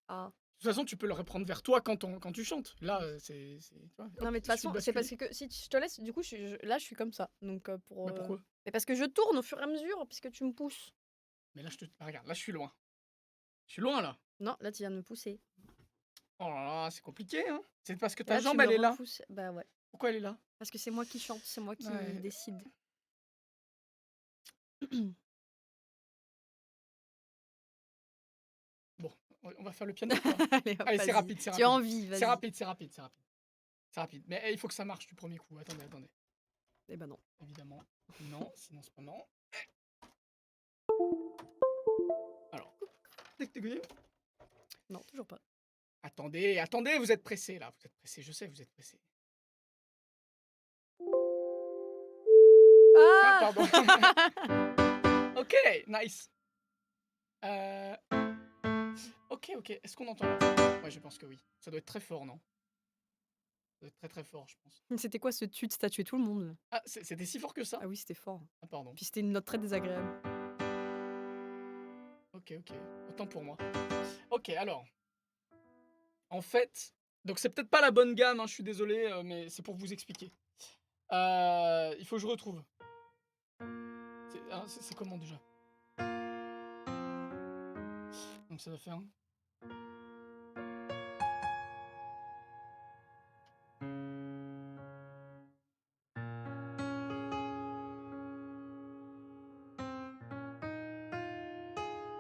Speaker 1: Ah.
Speaker 2: De toute façon, tu peux le reprendre vers toi quand tu chantes. Là, c'est. Tu vois,
Speaker 1: Non,
Speaker 2: hop,
Speaker 1: mais de toute
Speaker 2: il suffit
Speaker 1: façon,
Speaker 2: de
Speaker 1: c'est
Speaker 2: basculer.
Speaker 1: parce que si je te laisse, du coup, là, je suis comme ça. Donc,
Speaker 2: Bah pourquoi
Speaker 1: Mais parce que je tourne au fur et à mesure, puisque tu me pousses.
Speaker 2: Mais là, regarde, là je suis loin. Je suis loin là.
Speaker 1: Non, là, tu viens de me pousser.
Speaker 2: Oh là là, c'est compliqué, hein. C'est parce que ta
Speaker 1: Là, tu
Speaker 2: jambe
Speaker 1: me
Speaker 2: elle est là.
Speaker 1: repousses. Bah ouais.
Speaker 2: Pourquoi elle est là
Speaker 1: Parce que c'est moi qui chante, c'est moi qui
Speaker 2: Ouais.
Speaker 1: décide.
Speaker 2: On va faire le piano ou pas?
Speaker 1: Allez hop,
Speaker 2: Allez, c'est
Speaker 1: vas-y.
Speaker 2: rapide, c'est
Speaker 1: Tu as
Speaker 2: rapide.
Speaker 1: envie,
Speaker 2: C'est
Speaker 1: vas-y.
Speaker 2: rapide, c'est rapide, c'est rapide. C'est rapide. Mais il faut que ça marche du premier coup. Attendez, attendez.
Speaker 1: Eh ben non.
Speaker 2: Évidemment. Non, sinon c'est pas marrant. Alors.
Speaker 1: Non, toujours pas.
Speaker 2: Attendez, attendez, vous êtes pressé là. Vous êtes pressé, je sais, vous êtes pressé. Ah,
Speaker 1: Ah!
Speaker 2: pardon. Ok, nice. Ok, ok. Est-ce qu'on entend là? Ouais, je pense que oui. Ça doit être très fort, non? Ça doit être très très fort, je pense.
Speaker 1: C'était quoi ce tut? Tu as tué tout le monde.
Speaker 2: Ah, c'était si fort que ça?
Speaker 1: Ah oui, c'était fort.
Speaker 2: Ah, pardon.
Speaker 1: Puis c'était une note très désagréable.
Speaker 2: Ok, ok. Autant pour moi. Ok, alors. En fait, donc c'est peut-être pas la bonne gamme, hein, je suis désolé, mais c'est pour vous expliquer. Il faut que je retrouve. C'est comment déjà? Donc ça doit faire.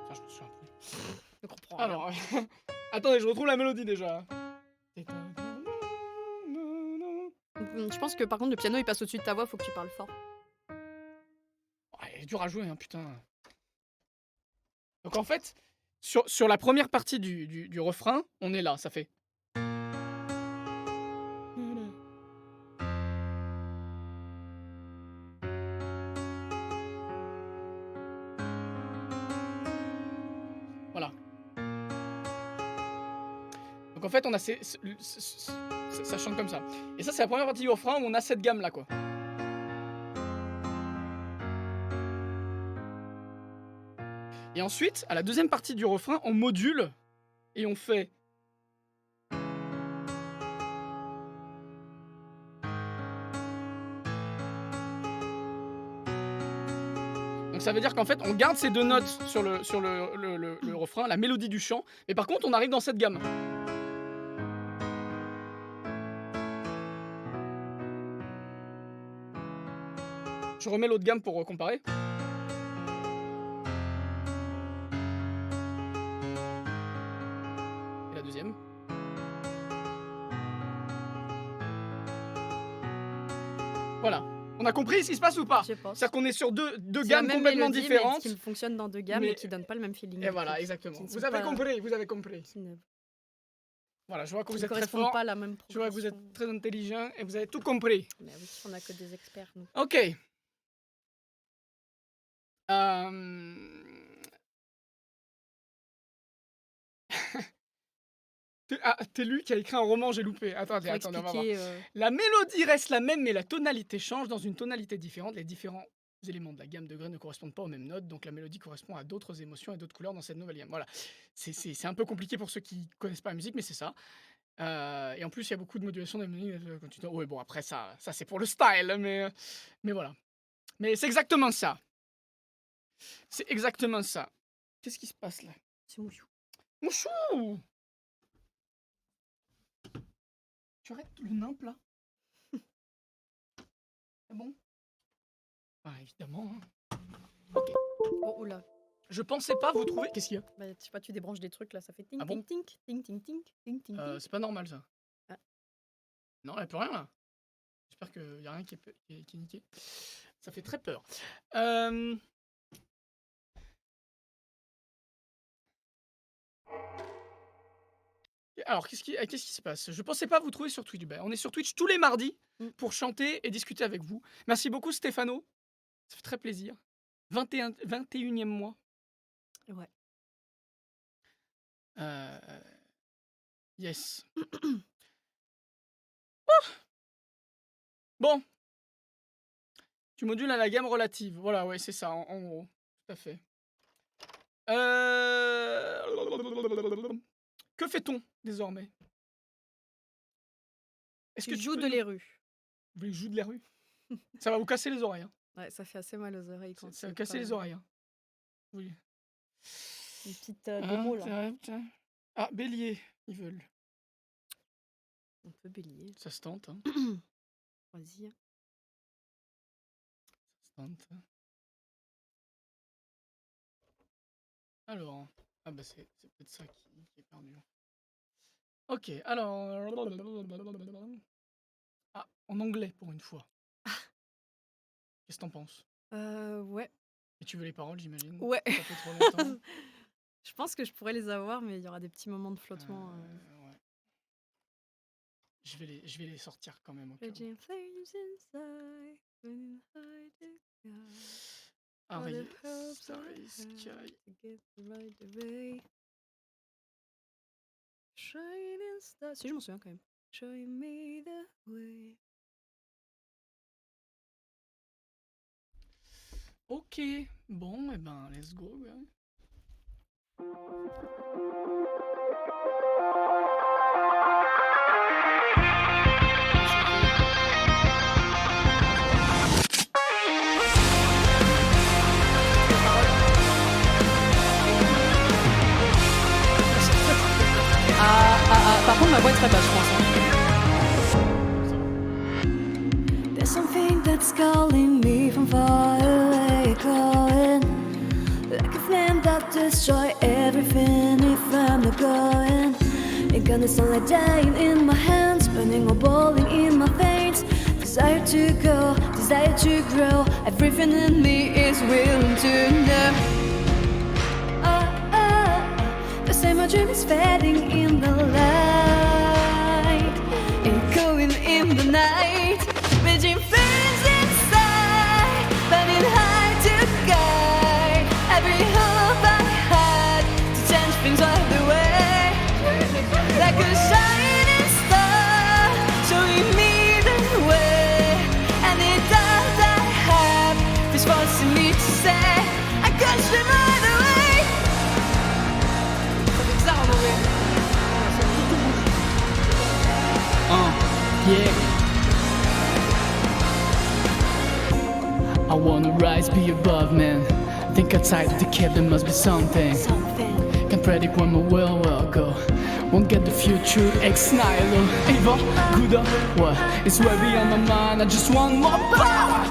Speaker 2: Enfin, je me souviens plus.
Speaker 1: Je comprends rien.
Speaker 2: Alors, attendez, je retrouve la mélodie déjà.
Speaker 1: Je pense que par contre le piano il passe au-dessus de ta voix, faut que tu parles fort.
Speaker 2: Ouais, elle est dure à jouer, hein, putain. Donc en fait, sur la première partie du refrain, on est là, ça fait. Voilà. Donc en fait, on a ça chante comme ça. Et ça, c'est la première partie du refrain où on a cette gamme là, quoi. Et ensuite, à la deuxième partie du refrain, on module et on fait. Donc ça veut dire qu'en fait, on garde ces deux notes sur le refrain, la mélodie du chant, mais par contre, on arrive dans cette gamme. Je remets l'autre gamme pour comparer. Et la deuxième. Voilà. On a compris ce qui se passe ou pas?
Speaker 1: Je pense.
Speaker 2: C'est-à-dire qu'on est sur deux
Speaker 1: C'est la
Speaker 2: gammes
Speaker 1: même
Speaker 2: complètement
Speaker 1: mélodie,
Speaker 2: différentes.
Speaker 1: mais qui fonctionne dans deux gammes
Speaker 2: mais-
Speaker 1: et qui donnent pas le même feeling.
Speaker 2: Et
Speaker 1: du
Speaker 2: voilà,
Speaker 1: coup.
Speaker 2: exactement.
Speaker 1: Qui ne
Speaker 2: Vous
Speaker 1: sont
Speaker 2: avez
Speaker 1: pas-
Speaker 2: compris, vous avez compris.
Speaker 1: Qui ne,
Speaker 2: Voilà, je vois que
Speaker 1: qui
Speaker 2: vous
Speaker 1: ne
Speaker 2: êtes très
Speaker 1: correspondent
Speaker 2: fort.
Speaker 1: pas à la même
Speaker 2: Je vois que vous êtes
Speaker 1: progression.
Speaker 2: très intelligent et vous avez tout compris.
Speaker 1: Mais oui, on a que des experts nous.
Speaker 2: Ok. Télu qui a écrit un roman, j'ai loupé. Attendez,
Speaker 1: Pour
Speaker 2: attendez, on va voir.
Speaker 1: expliquer.
Speaker 2: La mélodie reste la même, mais la tonalité change dans une tonalité différente. Les différents éléments de la gamme de Gray ne correspondent pas aux mêmes notes, donc la mélodie correspond à d'autres émotions et d'autres couleurs dans cette nouvelle gamme. Voilà. C'est un peu compliqué pour ceux qui connaissent pas la musique, mais c'est ça. Et en plus, il y a beaucoup de modulation des mélodies. Ouais, bon, après, ça c'est pour le style, mais voilà. Mais c'est exactement ça. C'est exactement ça. Qu'est-ce qui se passe là?
Speaker 1: C'est mouillou.
Speaker 2: Mouchou! Tu arrêtes le nimp là? C'est bon? Ah, évidemment. Hein.
Speaker 1: Oh oula.
Speaker 2: Je pensais pas vous trouver. Qu'est-ce qu'il y a?
Speaker 1: Bah, je sais pas, tu débranches des trucs là, ça fait ting
Speaker 2: Ah bon
Speaker 1: ting ting ting ting ting ting ting ting.
Speaker 2: C'est pas normal ça.
Speaker 1: Ah.
Speaker 2: Non, il a plus rien là. J'espère qu'il y a rien qui est niqué. Ça fait très peur. Alors, qu'est-ce qui se passe? Je pensais pas vous trouver sur Twitch. Ben, on est sur Twitch tous les mardis pour chanter et discuter avec vous. Merci beaucoup Stéphano. Ça fait très plaisir. 21e mois.
Speaker 1: Ouais.
Speaker 2: Yes. Bon. Tu modules à la gamme relative. Voilà, ouais, c'est ça, en gros. Tout à fait. Que fait-on désormais? Est-ce que
Speaker 1: Tu
Speaker 2: tu
Speaker 1: joues
Speaker 2: peux
Speaker 1: de
Speaker 2: nous-
Speaker 1: les rues.
Speaker 2: Vous voulez que je joue de la rue? Ça va vous casser les oreilles. Hein.
Speaker 1: Ouais, ça fait assez mal aux oreilles quand
Speaker 2: Ça va
Speaker 1: c'est
Speaker 2: casser
Speaker 1: pas-
Speaker 2: les oreilles. Hein. Oui.
Speaker 1: Une petite démo là.
Speaker 2: c'est vrai, putain. Ah, bélier, ils veulent.
Speaker 1: On peut bélier.
Speaker 2: Ça se tente. Hein.
Speaker 1: Vas-y.
Speaker 2: Ça se tente. Alors. Ah bah c'est peut-être ça qui est perdu. Ok, alors... Ah, en anglais pour une fois. Qu'est-ce que t'en penses?
Speaker 1: Ouais.
Speaker 2: Et tu veux les paroles, j'imagine?
Speaker 1: Ouais.
Speaker 2: Ça fait trop longtemps.
Speaker 1: Je pense que je pourrais les avoir, mais il y aura des petits moments de flottement.
Speaker 2: Ouais. Je vais les sortir quand même au cas où.
Speaker 1: Raging flames inside, burning high to sky. All
Speaker 2: Harry,
Speaker 1: the hopes I
Speaker 2: Starry
Speaker 1: had
Speaker 2: Sky.
Speaker 1: to get the right away. Shining star. Si, je m'en souviens quand même. Showing me the way.
Speaker 2: Ok, bon, et ben, let's go. Ouais.
Speaker 1: Par contre, ma voix est très basse, je pense.
Speaker 3: There's something that's calling me from far away, calling like a flame that destroy everything if I'm not going. It gonna sound like dying in my hands, burning or boiling in my veins. Desire to go, desire to grow. Everything in me is willing to know. The same my dream is fading in the light, and going in the night. Raging flames inside, burning high to guide every hope I had to change things right the way. Like a shining star, showing me the way. And the doubt I have is forcing me to say I can't swim right away.
Speaker 1: Ça fait bizarre en anglais.
Speaker 2: Yeah. I wanna rise, be above, man. Think outside the cave, there must be something. Can't predict when my will go. Won't get the future, ex nihilo. Evil, good or what? It's way beyond my mind, I just want more power.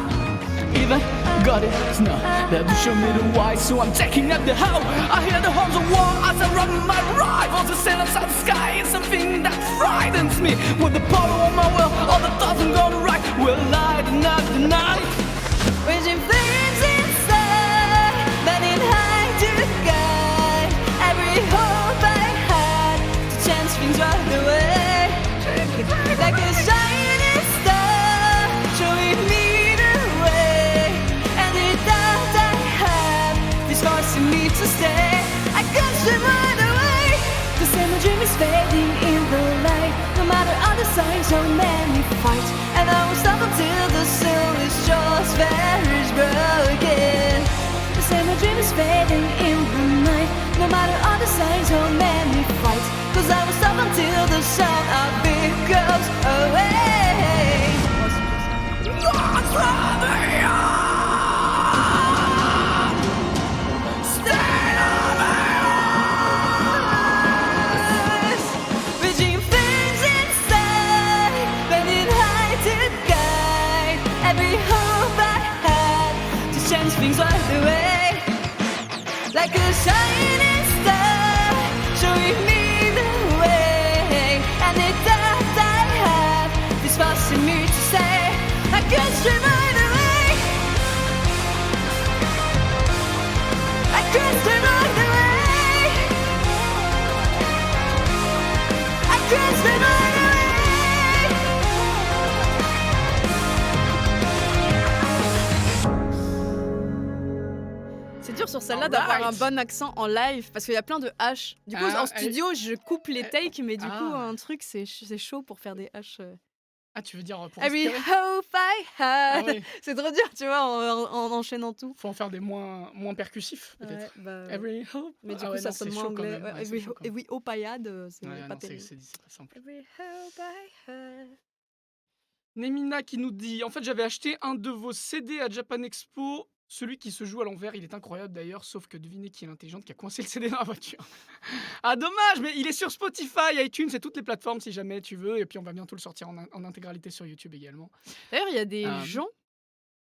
Speaker 2: Even got it, no. They will show me the why, so I'm taking up the how. I hear the horns of war as I run my rivals. The sail outside the sky is something that frightens me. With the power of my will, all the thoughts I'm gonna write will lighten up the night.
Speaker 3: Raging flames inside, burning high to guide every hope I had to change things right away. Like a shining star, showing me the way. And the doubt I have is forcing me to stay. I can't swim right away. The same dream is fading in the light. No matter all the signs, so many fights, and I won't stop until the soul is just vanished broken. The same dream is fading in the night. No matter all the signs, so many fights, 'cause I won't stop until the sound of it goes away. Raging flames inside, burning high to guide every hope I had to change things right away. Like a shining star, showing me the way. And the doubt I have is forcing me to say I can't swim right away. I can't swim right away. I can't swim right away.
Speaker 1: C'est dur sur celle-là d'avoir un
Speaker 2: Alright.
Speaker 1: bon accent en live parce qu'il y a plein de H. Du coup,
Speaker 2: Ah,
Speaker 1: en studio, je coupe les takes, mais du coup,
Speaker 2: Ah.
Speaker 1: un truc, c'est chaud pour faire des H.
Speaker 2: Ah, tu veux dire pour
Speaker 1: Every
Speaker 2: respirer?
Speaker 1: hope I
Speaker 2: Ah
Speaker 1: had.
Speaker 2: oui,
Speaker 1: C'est trop dur, tu vois, en enchaînant tout.
Speaker 2: faut en faire des moins percussifs, peut-être.
Speaker 1: Ouais, bah,
Speaker 2: Every hope.
Speaker 1: mais du
Speaker 2: Ah
Speaker 1: coup,
Speaker 2: ouais,
Speaker 1: ça
Speaker 2: non,
Speaker 1: sonne
Speaker 2: c'est
Speaker 1: moins
Speaker 2: chaud quand
Speaker 1: anglais.
Speaker 2: même.
Speaker 1: Ouais,
Speaker 2: Ouais, c'est chaud quand même.
Speaker 1: every hope I had, c'est
Speaker 2: Ouais,
Speaker 1: pas
Speaker 2: non, c'est
Speaker 1: terrible.
Speaker 2: pas simple.
Speaker 1: Every hope I had.
Speaker 2: Nemina qui nous dit en fait, j'avais acheté un de vos CD à Japan Expo. Celui qui se joue à l'envers, il est incroyable d'ailleurs, sauf que devinez qui est l'intelligente qui a coincé le CD dans la voiture. Ah dommage, mais il est sur Spotify, iTunes et toutes les plateformes si jamais tu veux. Et puis on va bientôt le sortir en intégralité sur YouTube également.
Speaker 1: D'ailleurs, il y a des
Speaker 2: Euh.
Speaker 1: gens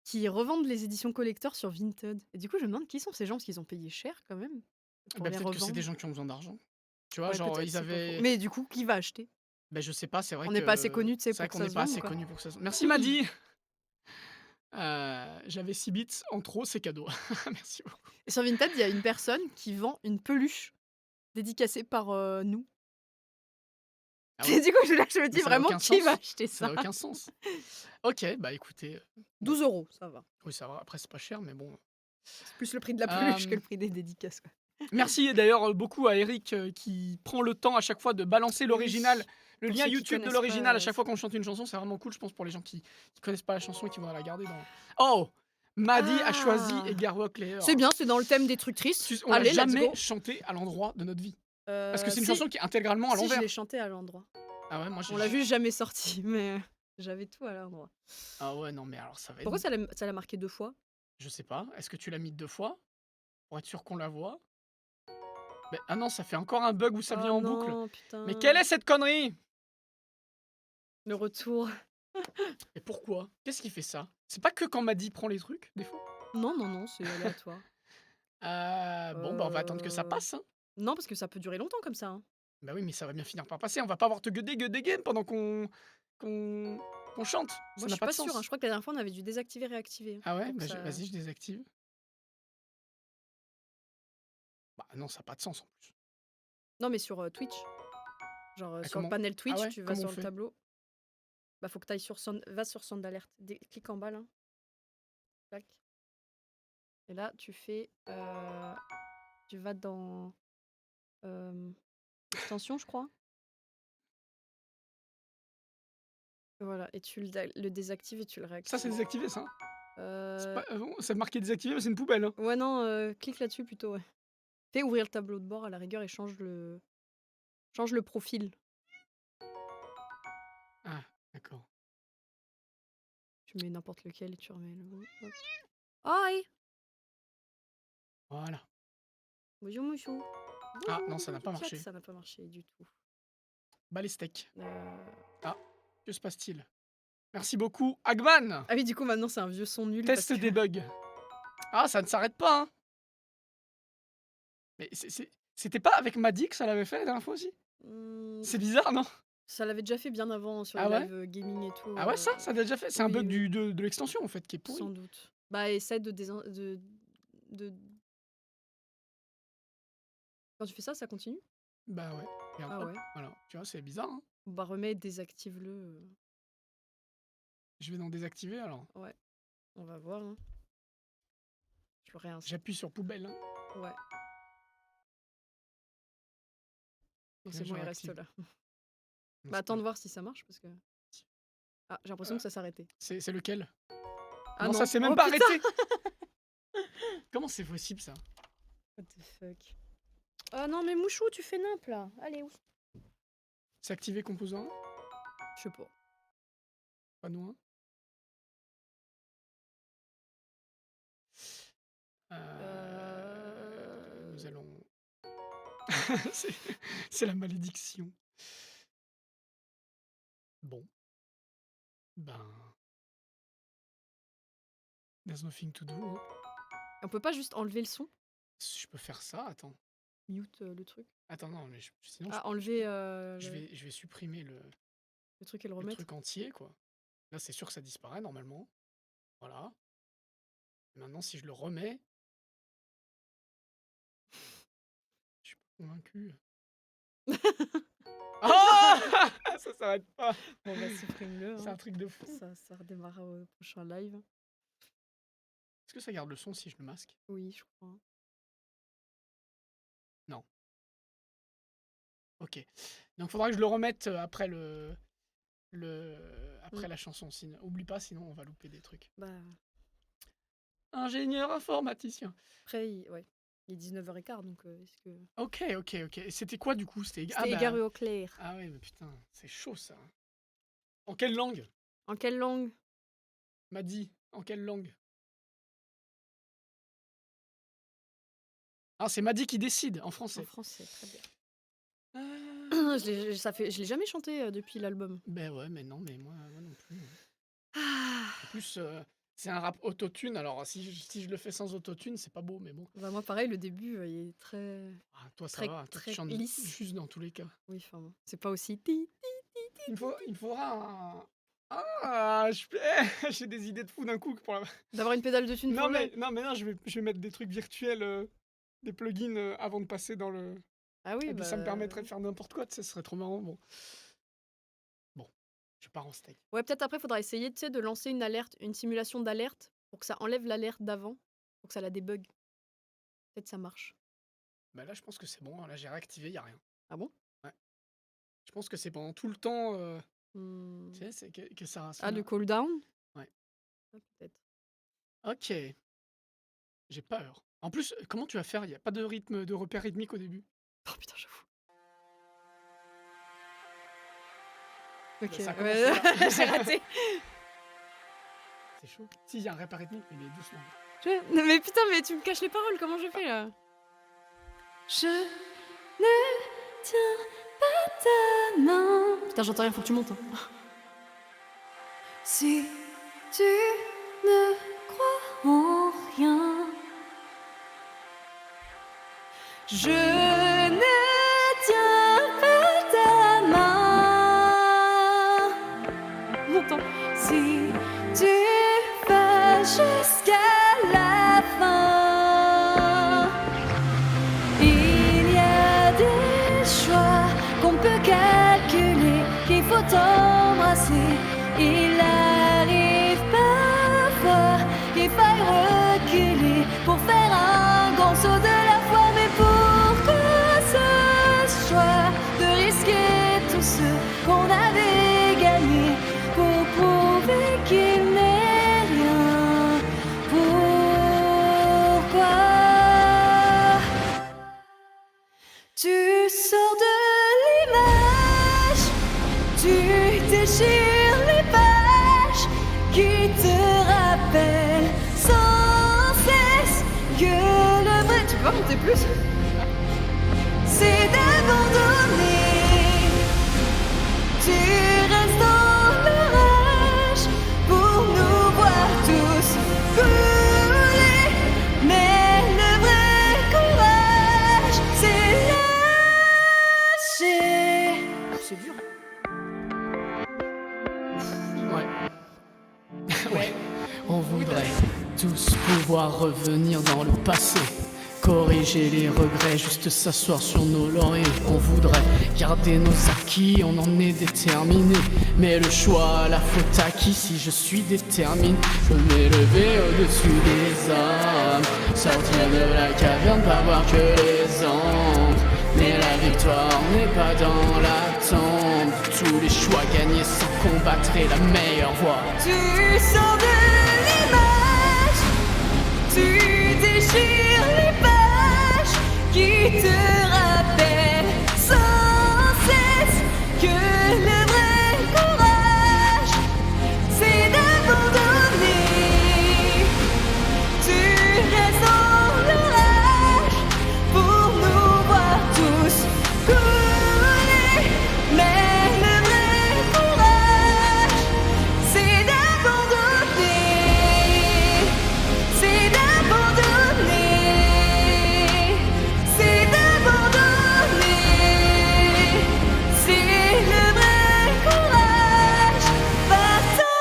Speaker 1: qui revendent les éditions collector sur Vinted. Et du coup, je me demande qui sont ces gens parce qu'ils ont payé cher quand même. pour
Speaker 2: Bah,
Speaker 1: les
Speaker 2: peut-être que c'est des
Speaker 1: revendre.
Speaker 2: gens qui ont besoin d'argent. Tu vois,
Speaker 1: Ouais,
Speaker 2: genre,
Speaker 1: peut-être,
Speaker 2: ils
Speaker 1: c'est pas faux.
Speaker 2: avaient
Speaker 1: Mais du coup, qui va acheter?
Speaker 2: bah, je sais pas, c'est vrai
Speaker 1: On n'est pas assez
Speaker 2: que
Speaker 1: connus, tu sais,
Speaker 2: c'est vrai
Speaker 1: pour que
Speaker 2: qu'on
Speaker 1: ça
Speaker 2: n'est
Speaker 1: se
Speaker 2: pas
Speaker 1: vende,
Speaker 2: assez
Speaker 1: quoi.
Speaker 2: connus pour que ça se merci Maddy! J'avais 6 bits en trop, c'est cadeau. Merci beaucoup.
Speaker 1: Et sur Vinted, il y a une personne qui vend une peluche dédicacée par, nous.
Speaker 2: Ah ouais?
Speaker 1: Et du coup, je me
Speaker 2: Mais
Speaker 1: dis
Speaker 2: ça n'a
Speaker 1: vraiment:
Speaker 2: aucun
Speaker 1: «Qui va
Speaker 2: sens.
Speaker 1: acheter
Speaker 2: Ça n'a
Speaker 1: ça?»
Speaker 2: aucun sens. OK, bah, écoutez, bon,
Speaker 1: 12 €, ça va.
Speaker 2: oui, ça va, après c'est pas cher, mais bon.
Speaker 1: C'est plus le prix de la peluche que
Speaker 2: Hem,
Speaker 1: le prix des dédicaces, quoi.
Speaker 2: merci d'ailleurs, beaucoup à Eric, qui prend le temps à chaque fois de balancer
Speaker 1: Oui,
Speaker 2: l'original, le
Speaker 1: pour
Speaker 2: lien
Speaker 1: ceux qui
Speaker 2: YouTube de
Speaker 1: connaissent
Speaker 2: l'original à
Speaker 1: pas,
Speaker 2: chaque fois qu'on chante une chanson, c'est vraiment cool, je pense, pour les gens qui connaissent pas la chanson et qui vont la garder dans oh! Maddy a choisi
Speaker 1: Ah!
Speaker 2: Edgar Walker.
Speaker 1: C'est bien, c'est dans le thème des trucs tristes.
Speaker 2: On l'a
Speaker 1: Allez, let's
Speaker 2: jamais
Speaker 1: go.
Speaker 2: chanté à l'endroit de notre vie. Parce que c'est une
Speaker 1: Si,
Speaker 2: chanson qui est intégralement à
Speaker 1: si, je
Speaker 2: l'envers.
Speaker 1: l'ai chanté à l'endroit.
Speaker 2: Ah ouais, moi
Speaker 1: On
Speaker 2: j'ai
Speaker 1: l'a juste jamais sorti, mais j'avais tout à l'endroit.
Speaker 2: ah ouais, non mais alors ça va être
Speaker 1: Pourquoi ça l'a marqué 2 fois?
Speaker 2: je sais pas, est-ce que tu l'as mis 2 fois? Pour être sûr qu'on la voit? Mais ah non, ça fait encore un bug où ça
Speaker 1: Oh
Speaker 2: vient en boucle.
Speaker 1: non,
Speaker 2: Mais quelle
Speaker 1: putain.
Speaker 2: est cette connerie?
Speaker 1: Le retour.
Speaker 2: Et pourquoi? Qu'est-ce qui fait ça? C'est pas que quand Maddy prend les trucs, des fois?
Speaker 1: Non, non, non, c'est aléatoire.
Speaker 2: Bon, bah, on va attendre que ça
Speaker 1: Heu,
Speaker 2: passe, hein.
Speaker 1: non, parce que ça peut durer longtemps comme ça, hein.
Speaker 2: Bah oui, mais ça va bien finir par passer. On va pas avoir te gueuder, gueuder game pendant qu'on qu'on chante.
Speaker 1: Moi,
Speaker 2: Ça
Speaker 1: je
Speaker 2: n'a
Speaker 1: suis
Speaker 2: pas de
Speaker 1: pas sûre, hein.
Speaker 2: sens.
Speaker 1: Je crois que la dernière fois, on avait dû désactiver, réactiver, hein,
Speaker 2: Ah ouais?
Speaker 1: pour que
Speaker 2: Bah,
Speaker 1: ça
Speaker 2: vas-y, je désactive. Bah non, ça a pas de sens en plus.
Speaker 1: non, mais sur, Twitch, genre,
Speaker 2: Ah
Speaker 1: sur le
Speaker 2: comment
Speaker 1: panel
Speaker 2: ah
Speaker 1: Twitch,
Speaker 2: ouais?
Speaker 1: tu vas
Speaker 2: Comment on
Speaker 1: sur le
Speaker 2: fait?
Speaker 1: tableau. Bah, faut que tu ailles sur Sound va sur Sound Alert, clique en bas là, tac, et là, tu vas dans, extensions, je crois. Voilà, et tu le désactives et tu le
Speaker 2: Ça, c'est
Speaker 1: réactives.
Speaker 2: désactivé ça? C'est
Speaker 1: Heu,
Speaker 2: pas bon, c'est marqué désactivé, mais c'est une poubelle, hein.
Speaker 1: ouais, non, clique là-dessus plutôt, ouais. Fais ouvrir le tableau de bord à la rigueur et change le profil.
Speaker 2: Ah, d'accord.
Speaker 1: Tu mets n'importe lequel et tu remets le bon, hop. Oi!
Speaker 2: Voilà.
Speaker 1: Bonjour monsieur.
Speaker 2: Ah non,
Speaker 1: Bonjour
Speaker 2: ça n'a
Speaker 1: petit
Speaker 2: pas
Speaker 1: chat,
Speaker 2: marché.
Speaker 1: ça n'a pas marché du tout.
Speaker 2: Bas les steaks.
Speaker 1: Heu,
Speaker 2: Ah, que se passe-t-il? Merci beaucoup, Hagman!
Speaker 1: ah oui, du coup, maintenant, c'est un vieux son nul parce
Speaker 2: Test
Speaker 1: que
Speaker 2: des bugs. Ah, ça ne s'arrête pas, hein! Mais c'était pas avec Maddy que ça l'avait fait la dernière fois aussi?
Speaker 1: mmh,
Speaker 2: C'est bizarre, non?
Speaker 1: ça l'avait déjà fait bien avant sur les
Speaker 2: Ah ouais?
Speaker 1: lives, gaming et tout,
Speaker 2: Ah ouais, ça l'a déjà fait? C'est un
Speaker 1: oui,
Speaker 2: bug
Speaker 1: oui,
Speaker 2: de l'extension, en fait, qui est
Speaker 1: sans
Speaker 2: pourri.
Speaker 1: doute. Bah, essaie de quand tu fais ça, ça continue?
Speaker 2: Bah ouais, regarde,
Speaker 1: Ah
Speaker 2: hop,
Speaker 1: ouais.
Speaker 2: voilà. Tu vois, c'est bizarre, hein?
Speaker 1: Bah, remets, désactive-le,
Speaker 2: Je vais dans désactiver alors.
Speaker 1: ouais, on va voir, hein. Je le réinstalle.
Speaker 2: J'appuie sur poubelle, hein.
Speaker 1: Ouais. Non,
Speaker 2: Et
Speaker 1: c'est
Speaker 2: là, je
Speaker 1: bon, il reste
Speaker 2: réactive.
Speaker 1: là.
Speaker 2: Non,
Speaker 1: Bah,
Speaker 2: c'est
Speaker 1: attends
Speaker 2: pas
Speaker 1: de voir si ça marche parce que ah, j'ai l'impression que ça s'est arrêté.
Speaker 2: c'est lequel?
Speaker 1: Ah
Speaker 2: Non, ça
Speaker 1: non.
Speaker 2: s'est même
Speaker 1: Oh
Speaker 2: pas
Speaker 1: putain!
Speaker 2: arrêté! Comment c'est possible ça?
Speaker 1: What the fuck? Oh non, mais Mouchou, tu fais nimp là. Allez, où?
Speaker 2: C'est activé composant 1?
Speaker 1: Je sais pas.
Speaker 2: Panneau 1? Nous
Speaker 1: Heu,
Speaker 2: allons c'est c'est la malédiction. Bon, ben, there's nothing to do, hein.
Speaker 1: on peut pas juste enlever le son?
Speaker 2: Je peux faire ça, attends.
Speaker 1: Mute, le truc?
Speaker 2: Attends, non, mais sinon
Speaker 1: Ah, enlever,
Speaker 2: je vais supprimer
Speaker 1: le truc et le
Speaker 2: le
Speaker 1: remettre?
Speaker 2: truc entier, quoi. Là, c'est sûr que ça disparaît normalement. Voilà. Maintenant, si je le remets, je suis pas convaincu. Ah! Ça s'arrête pas.
Speaker 1: Bon bah, supprime-le,
Speaker 2: C'est
Speaker 1: hein.
Speaker 2: un truc de fou.
Speaker 1: Ça redémarrera au prochain live.
Speaker 2: Est-ce que ça garde le son si je le masque?
Speaker 1: Oui, je crois.
Speaker 2: Non. OK. Donc faudra que je le remette, après après
Speaker 1: Mmh.
Speaker 2: la chanson. Oublie pas, sinon on va louper des trucs.
Speaker 1: Bah,
Speaker 2: Ingénieur informaticien.
Speaker 1: après ouais, il est 19h15 donc est-ce que
Speaker 2: OK, OK, OK. Et c'était quoi du coup? C'était
Speaker 1: c'était égaré au clair.
Speaker 2: ah ouais, mais putain, c'est chaud ça. En quelle langue?
Speaker 1: En quelle langue?
Speaker 2: M'a dit. En quelle langue? Ah, c'est Madi qui décide, en
Speaker 1: En
Speaker 2: français.
Speaker 1: français, très bien.
Speaker 2: Euh,
Speaker 1: Je l'ai jamais chanté, depuis l'album.
Speaker 2: Ben ouais, mais non, mais moi non plus, hein.
Speaker 1: Ah!
Speaker 2: En plus, C'est un rap autotune, alors si je le fais sans autotune, c'est pas beau, mais bon.
Speaker 1: Bah, moi, pareil, le début, il est très
Speaker 2: Ah, toi, ça
Speaker 1: très
Speaker 2: va, toi, tu
Speaker 1: très
Speaker 2: chantes
Speaker 1: lisse.
Speaker 2: juste dans tous les cas.
Speaker 1: Oui, enfin, bon, c'est pas aussi ti
Speaker 2: Il me faudra un... Ah, j'ai des idées de fou d'un coup pour la...
Speaker 1: d'avoir une pédale de thune pour
Speaker 2: Non,
Speaker 1: le live.
Speaker 2: non, je vais mettre des trucs virtuels, des plugins avant de passer dans le...
Speaker 1: Ah oui,
Speaker 2: Et puis ça me
Speaker 1: bah,
Speaker 2: permettrait de faire n'importe quoi, tu sais, ce serait trop marrant. Bon, je pars en steak.
Speaker 1: ouais, peut-être après, faudra essayer, tu sais, de lancer une alerte, une simulation d'alerte pour que ça enlève l'alerte d'avant, pour que ça la débug. Peut-être ça marche.
Speaker 2: Bah là, je pense que c'est bon, là j'ai réactivé, y a rien.
Speaker 1: Ah bon?
Speaker 2: Ouais. Je pense que c'est pendant tout le temps,
Speaker 1: Mmh.
Speaker 2: tu sais, c'est que ça
Speaker 1: Ah, le
Speaker 2: sonne.
Speaker 1: cooldown?
Speaker 2: Ouais.
Speaker 1: Ah, peut-être.
Speaker 2: Ok, j'ai peur. En plus, comment tu vas faire? Il y a pas de rythme, de repère rythmique au début.
Speaker 1: Oh putain, j'avoue. OK,
Speaker 2: Bah, ça a
Speaker 1: ouais,
Speaker 2: commencé là.
Speaker 1: j'ai raté.
Speaker 2: C'est chaud. Si, il y a un repère rythmique, mais il est doucement.
Speaker 1: Non, mais putain, mais tu me caches les paroles, comment je fais là? Je ne tiens pas ta main. Putain, j'entends rien, faut que tu montes. Hein. Si tu ne crois en rien, je ne tiens pas ta main. Monte. Si tu vas jusqu'à la fin, il y a des choix qu'on peut calculer, qu'il faut embrasser. Il arrive parfois qu'il faille reculer pour faire un grand saut de la foi. Mais pourquoi ce choix de risquer tout ce qu'on avait gagné pour prouver qu'il n'est rien? Pourquoi tu sors de l'image, tu déchires les pages qui te rappellent sans cesse que le vrai... Tu peux pas monter plus? C'est d'abandonner. Tu restes dans l'orage pour nous voir tous couler. Mais le vrai courage, c'est lâcher. C'est dur.
Speaker 2: Ouais. Ouais. On voudrait tous pouvoir revenir dans le passé, corriger les regrets, juste s'asseoir sur nos lauriers. On voudrait garder nos acquis, on en est déterminé. Mais le choix, la faute à qui? Si je suis déterminé, je m'élever au-dessus des hommes, sortir de la caverne, pas voir que les ombres. Mais la victoire n'est pas dans la tombe. Tous les choix gagnés sans combattre est la meilleure voie.
Speaker 1: Tu sors de l'image, tu déchires les pages qui te rappellent sans cesse que le vrai courage, c'est d'abandonner. Tu restes dans l'orage pour nous voir tous couler. Mais le vrai courage, c'est d'abandonner. C'est d'abandonner. C'est d'abandonner. C'est le vrai courage. Va-t'en.